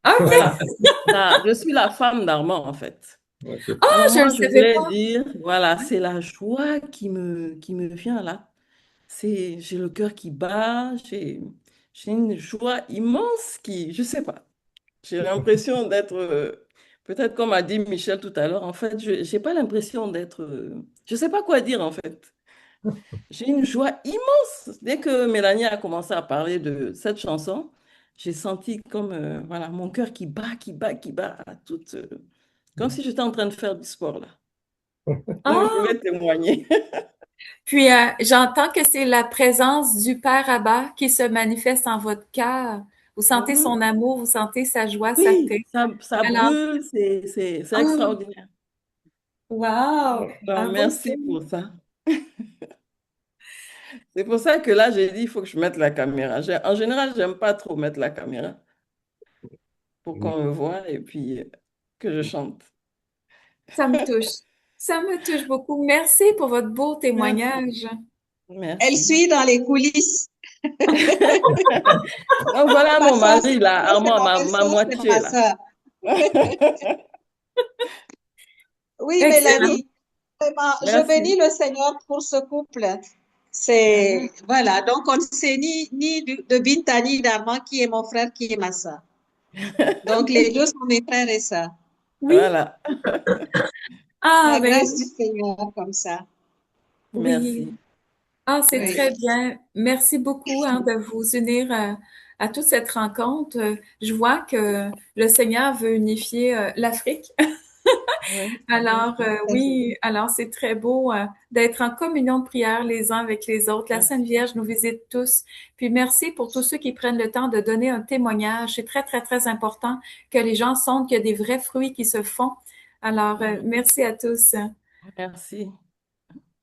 OK. Voilà. Je suis la femme d'Armand, en fait. OK. Ah, Alors je ne le moi, je savais voulais pas. dire, voilà, c'est la joie qui me vient là. J'ai le cœur qui bat, j'ai une joie immense je sais pas, j'ai l'impression d'être, peut-être comme a dit Michel tout à l'heure, en fait, je j'ai pas l'impression d'être, je sais pas quoi dire en fait. J'ai une joie immense. Dès que Mélanie a commencé à parler de cette chanson, j'ai senti comme, voilà, mon cœur qui bat, qui bat, qui bat, comme si j'étais en train de faire du sport là. Donc, je Ah, voulais témoigner. puis j'entends que c'est la présence du Père Abba qui se manifeste en votre cœur. Vous sentez Mhm. son amour, vous sentez sa joie, sa Oui, paix. ça Alors, brûle, c'est ah, extraordinaire. wow! Donc, Un beau merci signe. pour ça. C'est pour ça que là, j'ai dit, il faut que je mette la caméra. En général, j'aime pas trop mettre la caméra pour qu'on me voit et puis que je chante. Ça me touche. Ça me touche beaucoup. Merci pour votre beau Merci, témoignage. Elle merci. suit dans les coulisses. Donc, voilà Ma mon soeur, mari, là, c'est Armand, ma ma belle-sœur, c'est moitié, ma là. soeur. Oui, Excellent. Mélanie, vraiment, je bénis Merci. le Seigneur pour ce couple. Amen. Voilà, donc on ne sait ni de Binta ni d'Armand qui est mon frère, qui est ma soeur. Donc les deux sont mes frères et sœurs. Oui. Voilà. Ah, La ben grâce du Seigneur comme ça. oui. Merci. Ah, c'est Oui. très bien. Merci beaucoup hein, de vous unir à toute cette rencontre. Je vois que le Seigneur veut unifier l'Afrique. Oui, oui. Alors, oui, alors c'est très beau d'être en communion de prière les uns avec les autres. La Sainte Merci. Vierge nous visite tous. Puis merci pour tous ceux qui prennent le temps de donner un témoignage. C'est très, très, très important que les gens sentent qu'il y a des vrais fruits qui se font. Alors, merci à tous. Merci.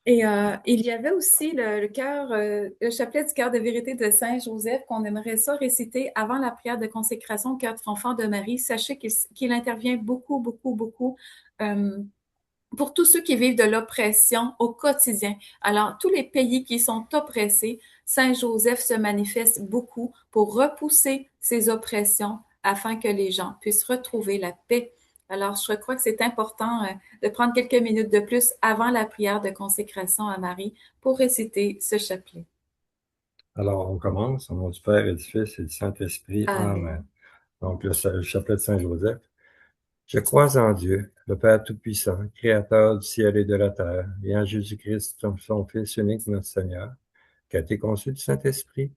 Et il y avait aussi le cœur, le chapelet du cœur de vérité de Saint Joseph qu'on aimerait ça réciter avant la prière de consécration au cœur de enfant de Marie. Sachez qu'il intervient beaucoup, beaucoup, beaucoup euh, pour tous ceux qui vivent de l'oppression au quotidien. Alors, tous les pays qui sont oppressés, Saint Joseph se manifeste beaucoup pour repousser ces oppressions afin que les gens puissent retrouver la paix. Alors, je crois que c'est important de prendre quelques minutes de plus avant la prière de consécration à Marie pour réciter ce chapelet. Alors, on commence au nom du Père et du Fils et du Saint-Esprit. Amen. Amen. Donc, le chapelet de Saint-Joseph. Je crois en Dieu, le Père Tout-Puissant, Créateur du ciel et de la terre, et en Jésus-Christ, son Fils unique, notre Seigneur, qui a été conçu du Saint-Esprit,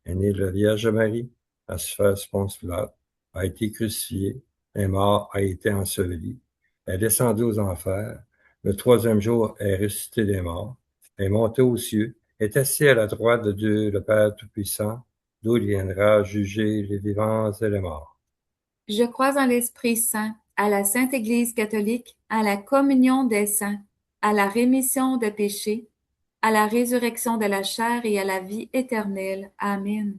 est né de la Vierge Marie, a souffert sous Ponce Pilate, a été crucifié, est mort, a été enseveli, est descendu aux enfers, le troisième jour est ressuscité des morts, est monté aux cieux, est assis à la droite de Dieu, le Père Tout-Puissant, d'où il viendra juger les vivants et les morts. Je crois en l'Esprit Saint, à la Sainte Église catholique, à la communion des saints, à la rémission des péchés, à la résurrection de la chair et à la vie éternelle. Amen.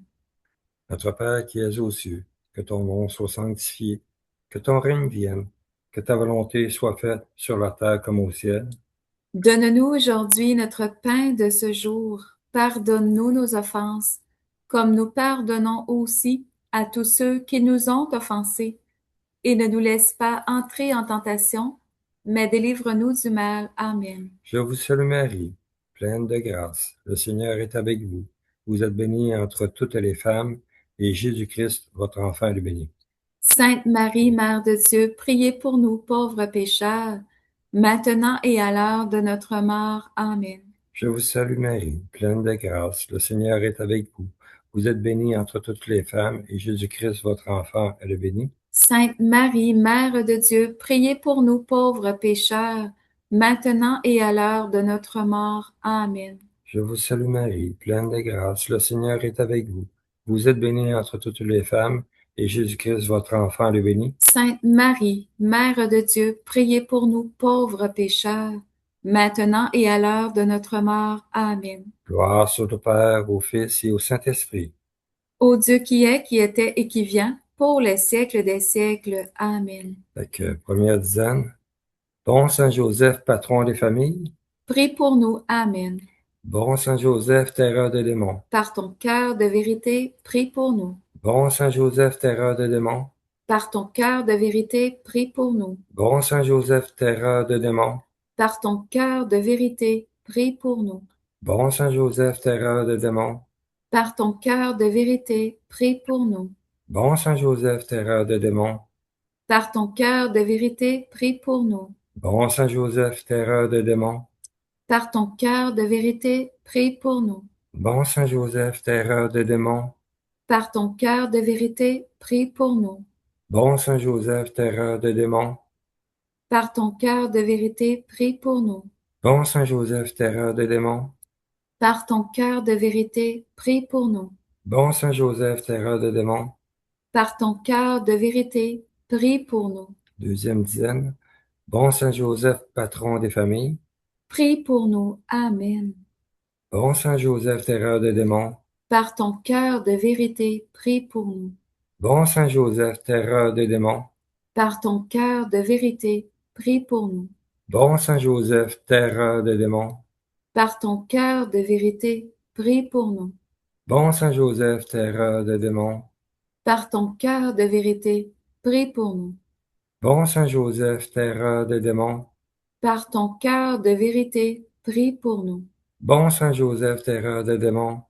Notre Père qui es aux cieux, que ton nom soit sanctifié, que ton règne vienne, que ta volonté soit faite sur la terre comme au ciel. Donne-nous aujourd'hui notre pain de ce jour. Pardonne-nous nos offenses, comme nous pardonnons aussi à tous ceux qui nous ont offensés. Et ne nous laisse pas entrer en tentation, mais délivre-nous du mal. Amen. Je vous salue Marie, pleine de grâce. Le Seigneur est avec vous. Vous êtes bénie entre toutes les femmes, et Jésus-Christ, votre enfant, est béni. Sainte Marie, Mère de Dieu, priez pour nous pauvres pécheurs, maintenant et à l'heure de notre mort. Amen. Je vous salue Marie, pleine de grâce. Le Seigneur est avec vous. Vous êtes bénie entre toutes les femmes, et Jésus-Christ, votre enfant, est béni. Sainte Marie, Mère de Dieu, priez pour nous pauvres pécheurs, maintenant et à l'heure de notre mort. Amen. Je vous salue Marie, pleine de grâce. Le Seigneur est avec vous. Vous êtes bénie entre toutes les femmes, et Jésus-Christ, votre enfant, est béni. Sainte Marie, Mère de Dieu, priez pour nous pauvres pécheurs, maintenant et à l'heure de notre mort. Amen. Gloire soit au Père, au Fils et au Saint-Esprit. Ô Dieu qui est, qui était et qui vient, pour les siècles des siècles. Amen. Fait que, première dizaine. Don Saint Joseph, patron des familles. Prie pour nous. Amen. Bon Saint Joseph, terreur des démons. Par ton cœur de vérité, prie pour nous. Bon Saint Joseph, terreur des démons. Par ton cœur de vérité, prie pour nous. Bon Saint Joseph, terreur des démons. Par ton cœur de vérité, prie pour nous. Bon Saint Joseph, terreur des démons. Par ton cœur de vérité, prie pour nous. Bon Saint Joseph, terreur des démons. Par ton cœur de vérité, prie pour nous. Bon Saint Joseph, terreur des démons. Par ton cœur de vérité, prie pour nous. Bon Saint Joseph, terreur des démons. Par ton cœur de vérité, prie pour nous. Bon Saint Joseph, terreur des démons. Par ton cœur de vérité, prie pour nous. Bon Saint Joseph, terreur des démons. Par ton cœur de vérité, prie pour nous. Bon Saint Joseph, terreur des démons. Par ton cœur de vérité, prie pour nous. Deuxième dizaine. Bon Saint Joseph, patron des familles. Prie pour nous. Amen. Bon Saint Joseph, terreur des démons. Par ton cœur de vérité, prie pour nous. Bon Saint Joseph, terreur des démons. Par ton cœur de vérité, prie pour nous. Bon Saint Joseph, terreur des démons. Par ton cœur de vérité, prie pour nous. Bon Saint Joseph, terreur des démons. Par ton cœur de vérité, prie pour nous. Bon Saint Joseph, terreur des démons. Par ton cœur de vérité, prie pour nous. Bon Saint Joseph, terreur des démons.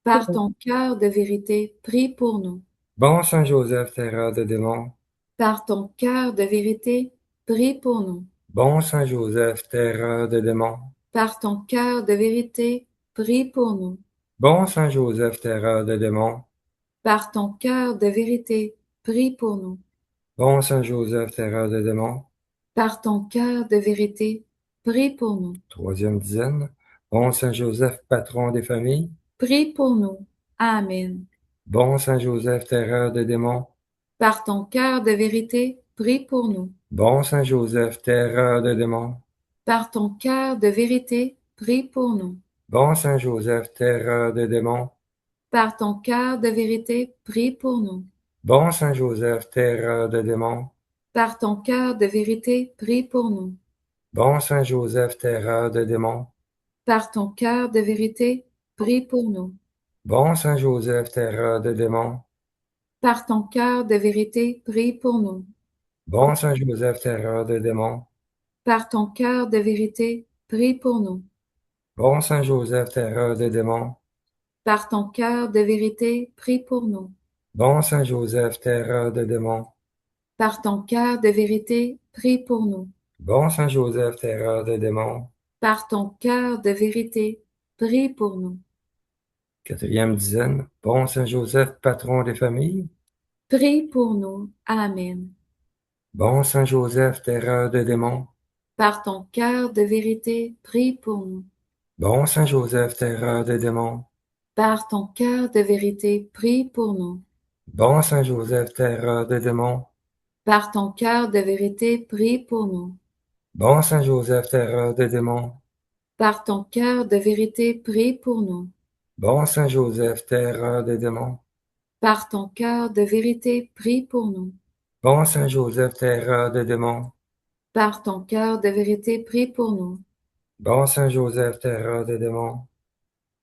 Par ton cœur de vérité, prie pour nous. Bon Saint Joseph, terreur des démons. Par ton cœur de vérité, prie pour nous. Bon Saint Joseph, terreur des démons. Par ton cœur de vérité, prie pour nous. Bon Saint Joseph, terreur des démons. Par ton cœur de vérité, prie pour nous. Bon Saint Joseph, terreur des démons. Par ton cœur de vérité, prie pour nous. Troisième dizaine. Bon Saint Joseph, patron des familles. Prie pour nous. Amen. Bon Saint Joseph, terreur des démons. Par ton cœur de vérité, prie pour nous. Bon Saint Joseph, terreur des démons. Par ton cœur de vérité, prie pour nous. Bon Saint Joseph, terreur des démons. Par ton cœur de vérité, prie pour nous. Bon Saint Joseph, terreur des démons. Par ton cœur de vérité, prie pour nous. Bon Saint Joseph, terreur des démons. Par ton cœur de vérité, prie pour nous. Bon Saint Joseph, terreur des démons. Par ton cœur de vérité, prie pour nous. Bon Saint Joseph, terreur des démons. Par ton cœur de vérité, prie pour nous. Bon Saint Joseph, terreur des démons. Par ton cœur de vérité, prie pour nous. Bon Saint Joseph, terreur des démons. Par ton cœur de vérité, prie pour nous. Bon Saint Joseph, terreur des démons. Par ton cœur de vérité, prie pour nous. Quatrième dizaine. Bon Saint Joseph, patron des familles. Prie pour nous. Amen. Bon Saint Joseph, terreur des démons. Par ton cœur de vérité, prie pour nous. Bon Saint Joseph, terreur des démons. Par ton cœur de vérité, prie pour nous. Bon Saint Joseph, terreur des démons. Par ton cœur de vérité, prie pour nous. Bon Saint Joseph, terreur des démons. Par ton cœur de vérité, prie pour nous. Bon Saint Joseph, terreur des démons. Par ton cœur de vérité, prie pour nous. Bon Saint Joseph, terreur des démons. Par ton cœur de vérité, prie pour nous. Bon Saint Joseph, terreur des démons.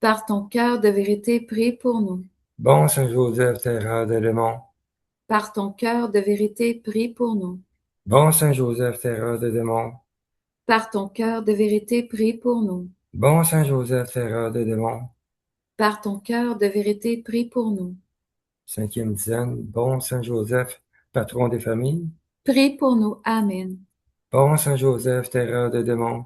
Par ton cœur de vérité, prie pour nous. Bon Saint Joseph, terreur des démons. Par ton cœur de vérité, prie pour nous. Bon Saint Joseph, terreur des démons. Par ton cœur de vérité, prie pour nous. Bon Saint Joseph, terreur des démons. Par ton cœur de vérité, prie pour nous. Cinquième dizaine. Bon Saint Joseph, patron des familles. Prie pour nous. Amen. Bon Saint Joseph, terreur des démons.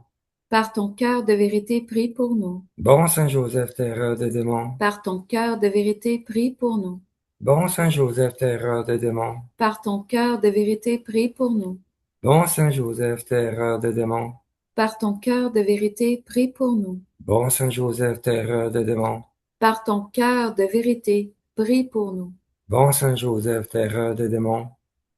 Par ton cœur de vérité, prie pour nous. Bon Saint Joseph, terreur des démons. Par ton cœur de vérité, prie pour nous. Bon Saint Joseph, terreur des démons. Par ton cœur de vérité, prie pour nous. Bon Saint Joseph, terreur des démons. Par ton cœur de vérité, prie pour nous. Bon Saint Joseph, terreur des démons. Par ton cœur de vérité, prie pour nous. Bon Saint Joseph, terreur des démons.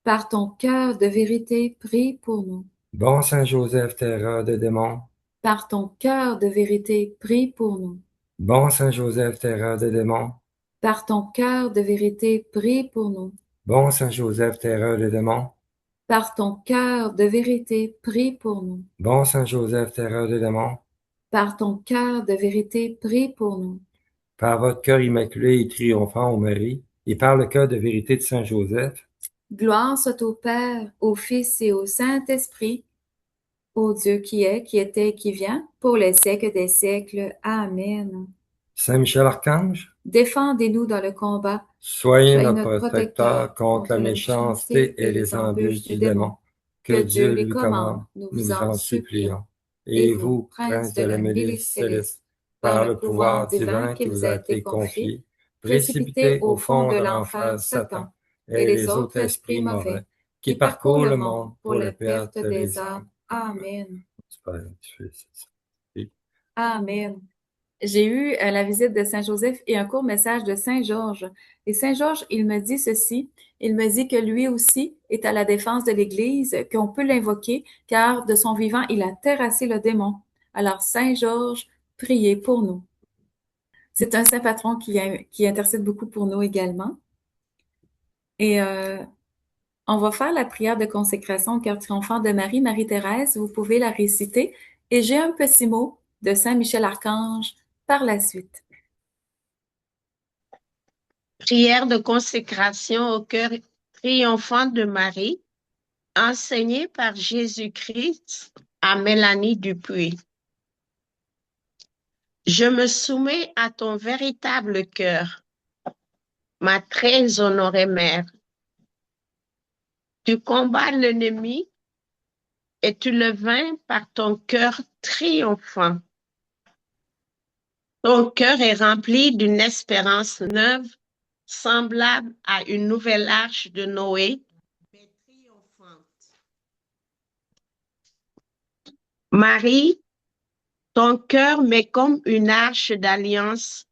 Par ton cœur de vérité, prie pour nous. Bon Saint Joseph, terreur des démons. Par ton cœur de vérité, prie pour nous. Bon Saint Joseph, terreur des démons. Par ton cœur de vérité, prie pour nous. Bon Saint Joseph, terreur des démons. Par ton cœur de vérité, prie pour nous. Bon Saint Joseph, terreur des démons. Par ton cœur de vérité, prie pour nous. Par votre cœur immaculé et triomphant, ô Marie, et par le cœur de vérité de Saint Joseph, Gloire soit au Père, au Fils et au Saint-Esprit, ô Dieu qui est, qui était et qui vient, pour les siècles des siècles. Amen. Saint Michel Archange, Défendez-nous dans le combat. soyez Soyez notre notre protecteur protecteur contre la contre la méchanceté méchanceté et et les les embûches embûches du du démon. démon. Que Que Dieu Dieu lui lui commande, commande, nous nous vous vous en en supplions. supplions. Et Et vous, vous, prince prince de de la la milice milice céleste, céleste, par par le le pouvoir pouvoir divin divin qui qui vous vous a a été été confié, confié, précipitez précipitez au au fond fond de de l'enfer l'enfer Satan Satan et et les les autres autres esprits esprits mauvais mauvais qui qui parcourent parcourent le le monde monde pour pour la la perte perte des des âmes. âmes. Amen. Père, du Fils et du Amen. J'ai eu la visite de Saint Joseph et un court message de Saint Georges. Et Saint Georges, il me dit ceci. Il me dit que lui aussi est à la défense de l'Église, qu'on peut l'invoquer, car de son vivant, il a terrassé le démon. Alors, Saint Georges, priez pour nous. C'est un saint patron qui intercède beaucoup pour nous également. Et on va faire la prière de consécration au cœur triomphant de Marie, Marie-Thérèse. Vous pouvez la réciter. Et j'ai un petit mot de Saint Michel Archange par la suite. Prière de consécration au cœur triomphant de Marie, enseignée par Jésus-Christ à Mélanie Dupuis. Je me soumets à ton véritable cœur, ma très honorée mère. Tu combats l'ennemi et tu le vains par ton cœur triomphant. Ton cœur est rempli d'une espérance neuve, semblable à une nouvelle arche de Noé, mais triomphante. Marie, ton cœur m'est comme une arche d'alliance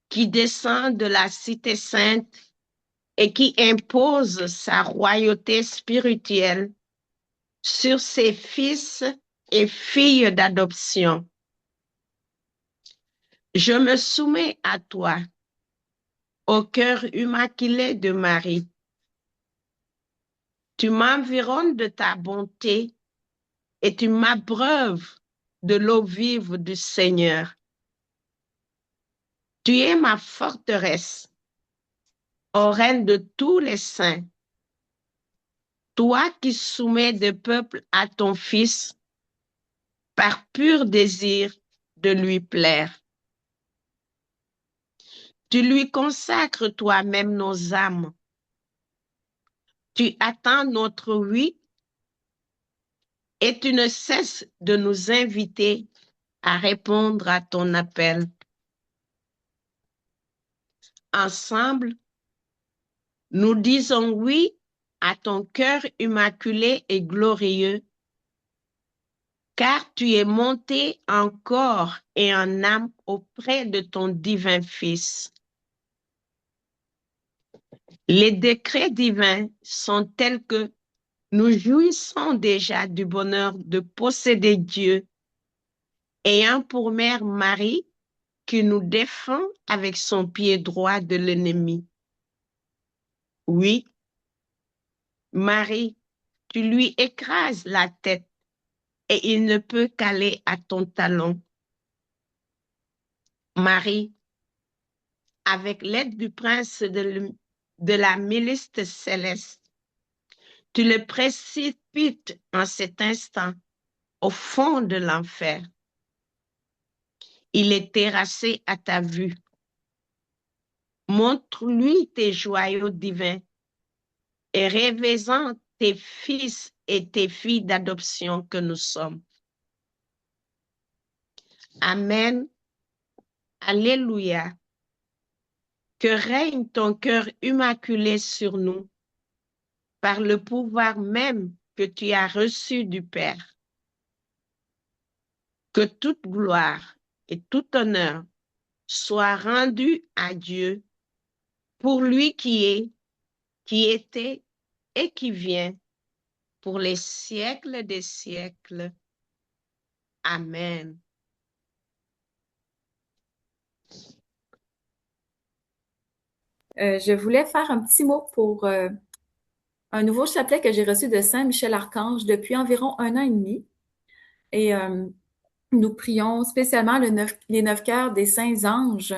qui descend de la cité sainte et qui impose sa royauté spirituelle sur ses fils et filles d'adoption. Je me soumets à toi, au cœur immaculé de Marie. Tu m'environnes de ta bonté et tu m'abreuves de l'eau vive du Seigneur. Tu es ma forteresse, ô reine de tous les saints. Toi qui soumets des peuples à ton Fils par pur désir de lui plaire. Tu lui consacres toi-même nos âmes. Tu attends notre oui et tu ne cesses de nous inviter à répondre à ton appel. Ensemble, nous disons oui à ton cœur immaculé et glorieux, car tu es monté en corps et en âme auprès de ton divin Fils. Les décrets divins sont tels que nous jouissons déjà du bonheur de posséder Dieu, ayant pour mère Marie qui nous défend avec son pied droit de l'ennemi. Oui, Marie, tu lui écrases la tête et il ne peut qu'aller à ton talon. Marie, avec l'aide du prince de la milice céleste, tu le précipites en cet instant au fond de l'enfer. Il est terrassé à ta vue. Montre-lui tes joyaux divins et révèle-en tes fils et tes filles d'adoption que nous sommes. Amen. Alléluia. Que règne ton cœur immaculé sur nous par le pouvoir même que tu as reçu du Père. Que toute gloire et tout honneur soient rendus à Dieu pour lui qui est, qui était et qui vient pour les siècles des siècles. Amen. Je voulais faire un petit mot pour un nouveau chapelet que j'ai reçu de Saint Michel Archange depuis environ 1 an et demi. Et Nous prions spécialement les 9 cœurs des saints anges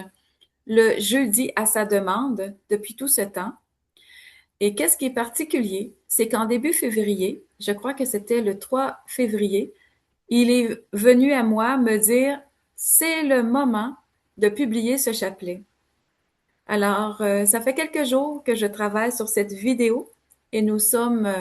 le jeudi à sa demande depuis tout ce temps. Et qu'est-ce qui est particulier, c'est qu'en début février, je crois que c'était le 3 février, il est venu à moi me dire, c'est le moment de publier ce chapelet. Alors, ça fait quelques jours que je travaille sur cette vidéo et nous sommes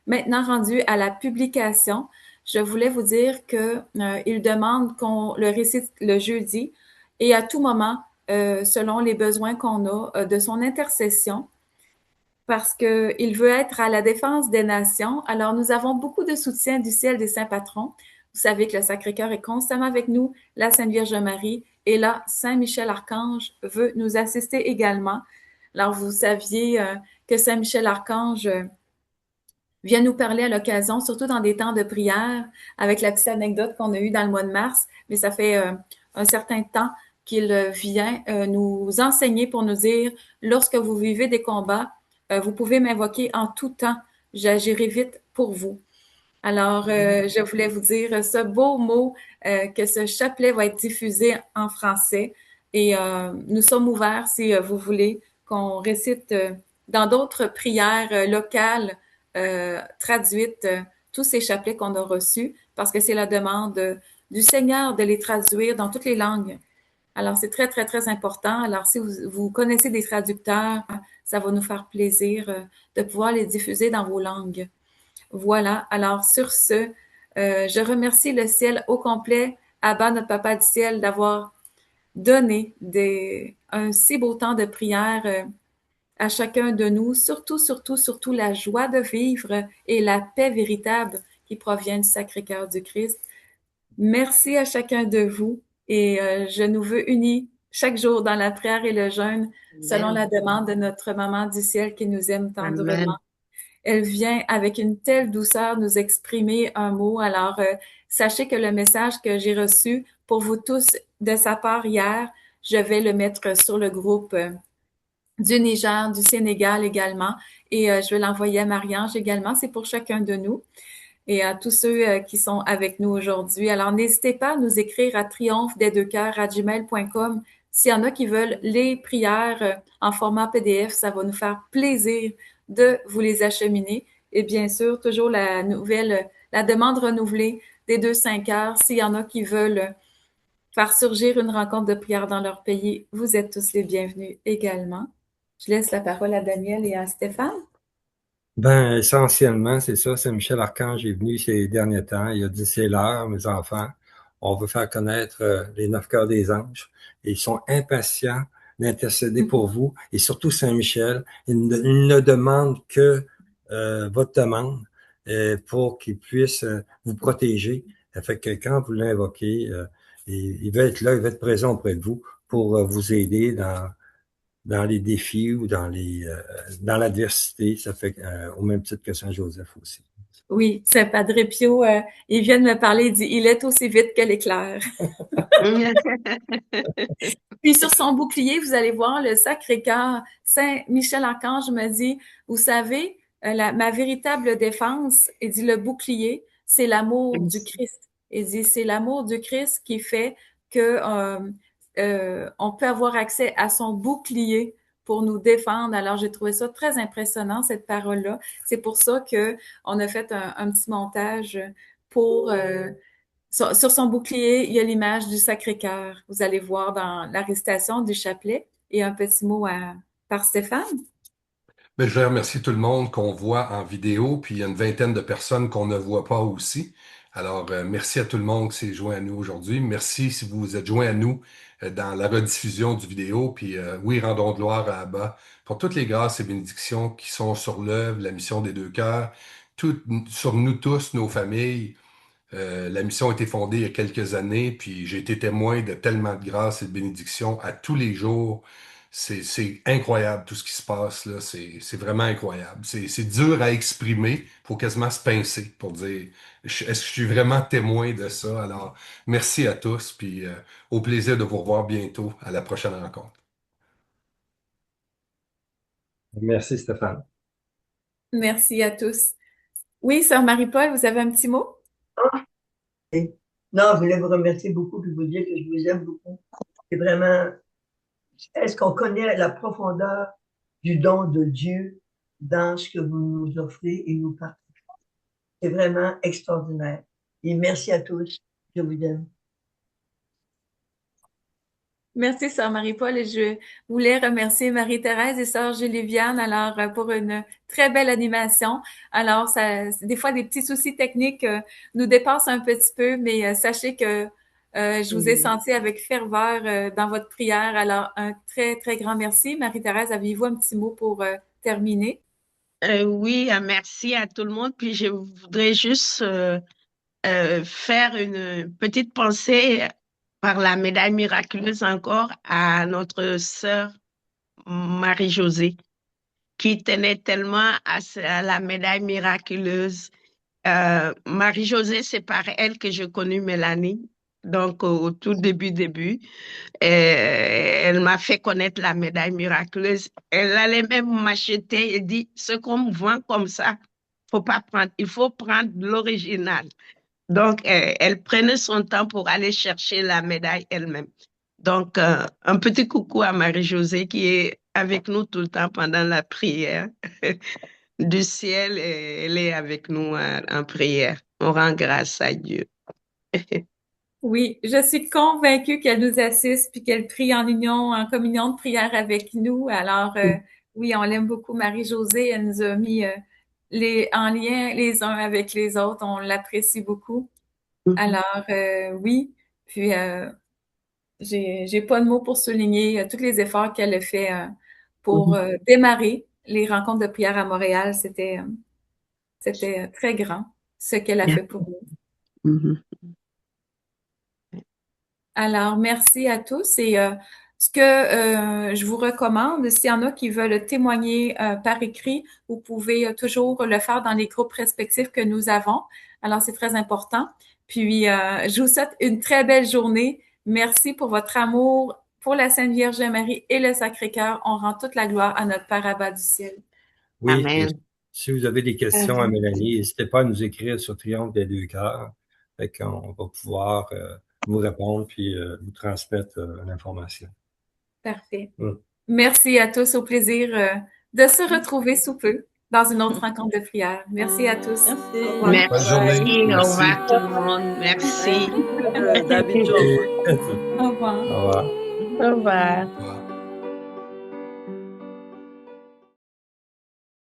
maintenant rendus à la publication. Je voulais vous dire que il demande qu'on le récite le jeudi et à tout moment, selon les besoins qu'on a, de son intercession, parce qu'il veut être à la défense des nations. Alors, nous avons beaucoup de soutien du ciel des saints patrons. Vous savez que le Sacré-Cœur est constamment avec nous, la Sainte Vierge Marie, et là, Saint Michel Archange veut nous assister également. Alors, vous saviez que Saint Michel Archange vient nous parler à l'occasion, surtout dans des temps de prière, avec la petite anecdote qu'on a eue dans le mois de mars, mais ça fait un certain temps qu'il vient nous enseigner pour nous dire, lorsque vous vivez des combats, vous pouvez m'invoquer en tout temps, j'agirai vite pour vous. Alors, je voulais vous dire ce beau mot, que ce chapelet va être diffusé en français et nous sommes ouverts, si vous voulez, qu'on récite dans d'autres prières locales traduites tous ces chapelets qu'on a reçus, parce que c'est la demande du Seigneur de les traduire dans toutes les langues. Alors, c'est très, très, très important. Alors, si vous connaissez des traducteurs, ça va nous faire plaisir de pouvoir les diffuser dans vos langues. Voilà. Alors, sur ce, je remercie le ciel au complet, Abba, notre Papa du ciel, d'avoir donné un si beau temps de prière à chacun de nous, surtout, surtout, surtout la joie de vivre et la paix véritable qui provient du Sacré-Cœur du Christ. Merci à chacun de vous et je nous veux unis chaque jour dans la prière et le jeûne selon la demande de notre Maman du ciel qui nous aime tendrement. Amen. Elle vient avec une telle douceur nous exprimer un mot. Alors, sachez que le message que j'ai reçu pour vous tous de sa part hier, je vais le mettre sur le groupe du Niger, du Sénégal également. Et je vais l'envoyer à Marie-Ange également. C'est pour chacun de nous et à tous ceux qui sont avec nous aujourd'hui. Alors, n'hésitez pas à nous écrire à triomphe-des-deux-cœurs@gmail.com. S'il y en a qui veulent les prières en format PDF, ça va nous faire plaisir de vous les acheminer. Et bien sûr, toujours la demande renouvelée des 2-5 heures. S'il y en a qui veulent faire surgir une rencontre de prière dans leur pays, vous êtes tous les bienvenus également. Je laisse la parole à Daniel et à Stéphane. Ben, essentiellement, c'est ça. Saint-Michel Archange est venu ces derniers temps. Il a dit, c'est l'heure, mes enfants. On veut faire connaître les 9 cœurs des anges. Et ils sont impatients d'intercéder pour vous. Et surtout Saint-Michel, il ne demande que votre demande pour qu'il puisse vous protéger. Ça fait que quand vous l'invoquez, il va être là, il va être présent auprès de vous pour vous aider dans les défis ou dans l'adversité. Ça fait au même titre que Saint-Joseph aussi. Oui, Saint Padre Pio, il vient de me parler, il dit, il est aussi vite que l'éclair. Puis sur son bouclier, vous allez voir le Sacré-Cœur. Saint Michel Archange me dit, vous savez, ma véritable défense, il dit le bouclier, c'est l'amour du Christ. Il dit, c'est l'amour du Christ qui fait que on peut avoir accès à son bouclier pour nous défendre. Alors, j'ai trouvé ça très impressionnant, cette parole-là. C'est pour ça que on a fait un petit montage pour sur son bouclier, il y a l'image du Sacré-Cœur. Vous allez voir dans la récitation du chapelet et un petit mot par Stéphane. Ben, je voudrais remercier tout le monde qu'on voit en vidéo, puis il y a une vingtaine de personnes qu'on ne voit pas aussi. Alors, merci à tout le monde qui s'est joint à nous aujourd'hui. Merci si vous vous êtes joint à nous dans la rediffusion du vidéo. Puis oui, rendons gloire à Abba pour toutes les grâces et bénédictions qui sont sur l'œuvre, la mission des 2 cœurs, sur nous tous, nos familles. La mission a été fondée il y a quelques années, puis j'ai été témoin de tellement de grâces et de bénédictions à tous les jours. C'est incroyable tout ce qui se passe là. C'est vraiment incroyable. C'est dur à exprimer. Il faut quasiment se pincer pour dire est-ce que je suis vraiment témoin de ça? Alors, merci à tous, puis au plaisir de vous revoir bientôt à la prochaine rencontre. Merci, Stéphane. Merci à tous. Oui, sœur Marie-Paul, vous avez un petit mot? Et Non, je voulais vous remercier beaucoup et vous dire que je vous aime beaucoup. C'est vraiment, est-ce qu'on connaît la profondeur du don de Dieu dans ce que vous nous offrez et nous partagez? C'est vraiment extraordinaire. Et merci à tous. Je vous aime. Merci, Sœur Marie-Paul. Et je voulais remercier Marie-Thérèse et Sœur Julie-Viane pour une très belle animation. Alors, des fois, des petits soucis techniques nous dépassent un petit peu, mais sachez que je vous ai senti avec ferveur dans votre prière. Alors, un très, très grand merci. Marie-Thérèse, avez-vous un petit mot pour terminer? Oui, merci à tout le monde. Puis je voudrais juste faire une petite pensée par la médaille miraculeuse encore à notre sœur Marie-Josée, qui tenait tellement à la médaille miraculeuse. Marie-Josée, c'est par elle que j'ai connu Mélanie, donc au tout début. Elle m'a fait connaître la médaille miraculeuse. Elle allait même m'acheter et dit, ce qu'on me vend comme ça, faut pas prendre, il faut prendre l'original. Donc, elle prenait son temps pour aller chercher la médaille elle-même. Donc, un petit coucou à Marie-Josée qui est avec nous tout le temps pendant la prière du ciel. Et elle est avec nous en prière. On rend grâce à Dieu. Oui, je suis convaincue qu'elle nous assiste puis qu'elle prie en union, en communion de prière avec nous. Alors, oui, on l'aime beaucoup, Marie-Josée. Elle nous a mis en lien les uns avec les autres. On l'apprécie beaucoup. Alors, oui. Puis, j'ai pas de mots pour souligner tous les efforts qu'elle a fait pour démarrer les rencontres de prière à Montréal. C'était très grand ce qu'elle a fait pour nous. Alors, merci à tous. Et ce que je vous recommande, s'il y en a qui veulent témoigner par écrit, vous pouvez toujours le faire dans les groupes respectifs que nous avons. Alors, c'est très important. Puis, je vous souhaite une très belle journée. Merci pour votre amour pour la Sainte Vierge Marie et le Sacré-Cœur. On rend toute la gloire à notre Père Abba du ciel. Oui, et Amen. si vous avez des questions à Amen. Mélanie, n'hésitez pas à nous écrire sur Triomphe des deux cœurs. Fait qu'on va pouvoir vous répondre puis vous transmettre l'information. Parfait. Merci à tous. Au plaisir de se retrouver sous peu dans une autre rencontre de prière. Merci à tous. Merci. Bonne journée. Merci. Au Merci. revoir tout le monde. Merci. D'Abidjan. Au revoir. Au revoir. Au revoir. Au revoir.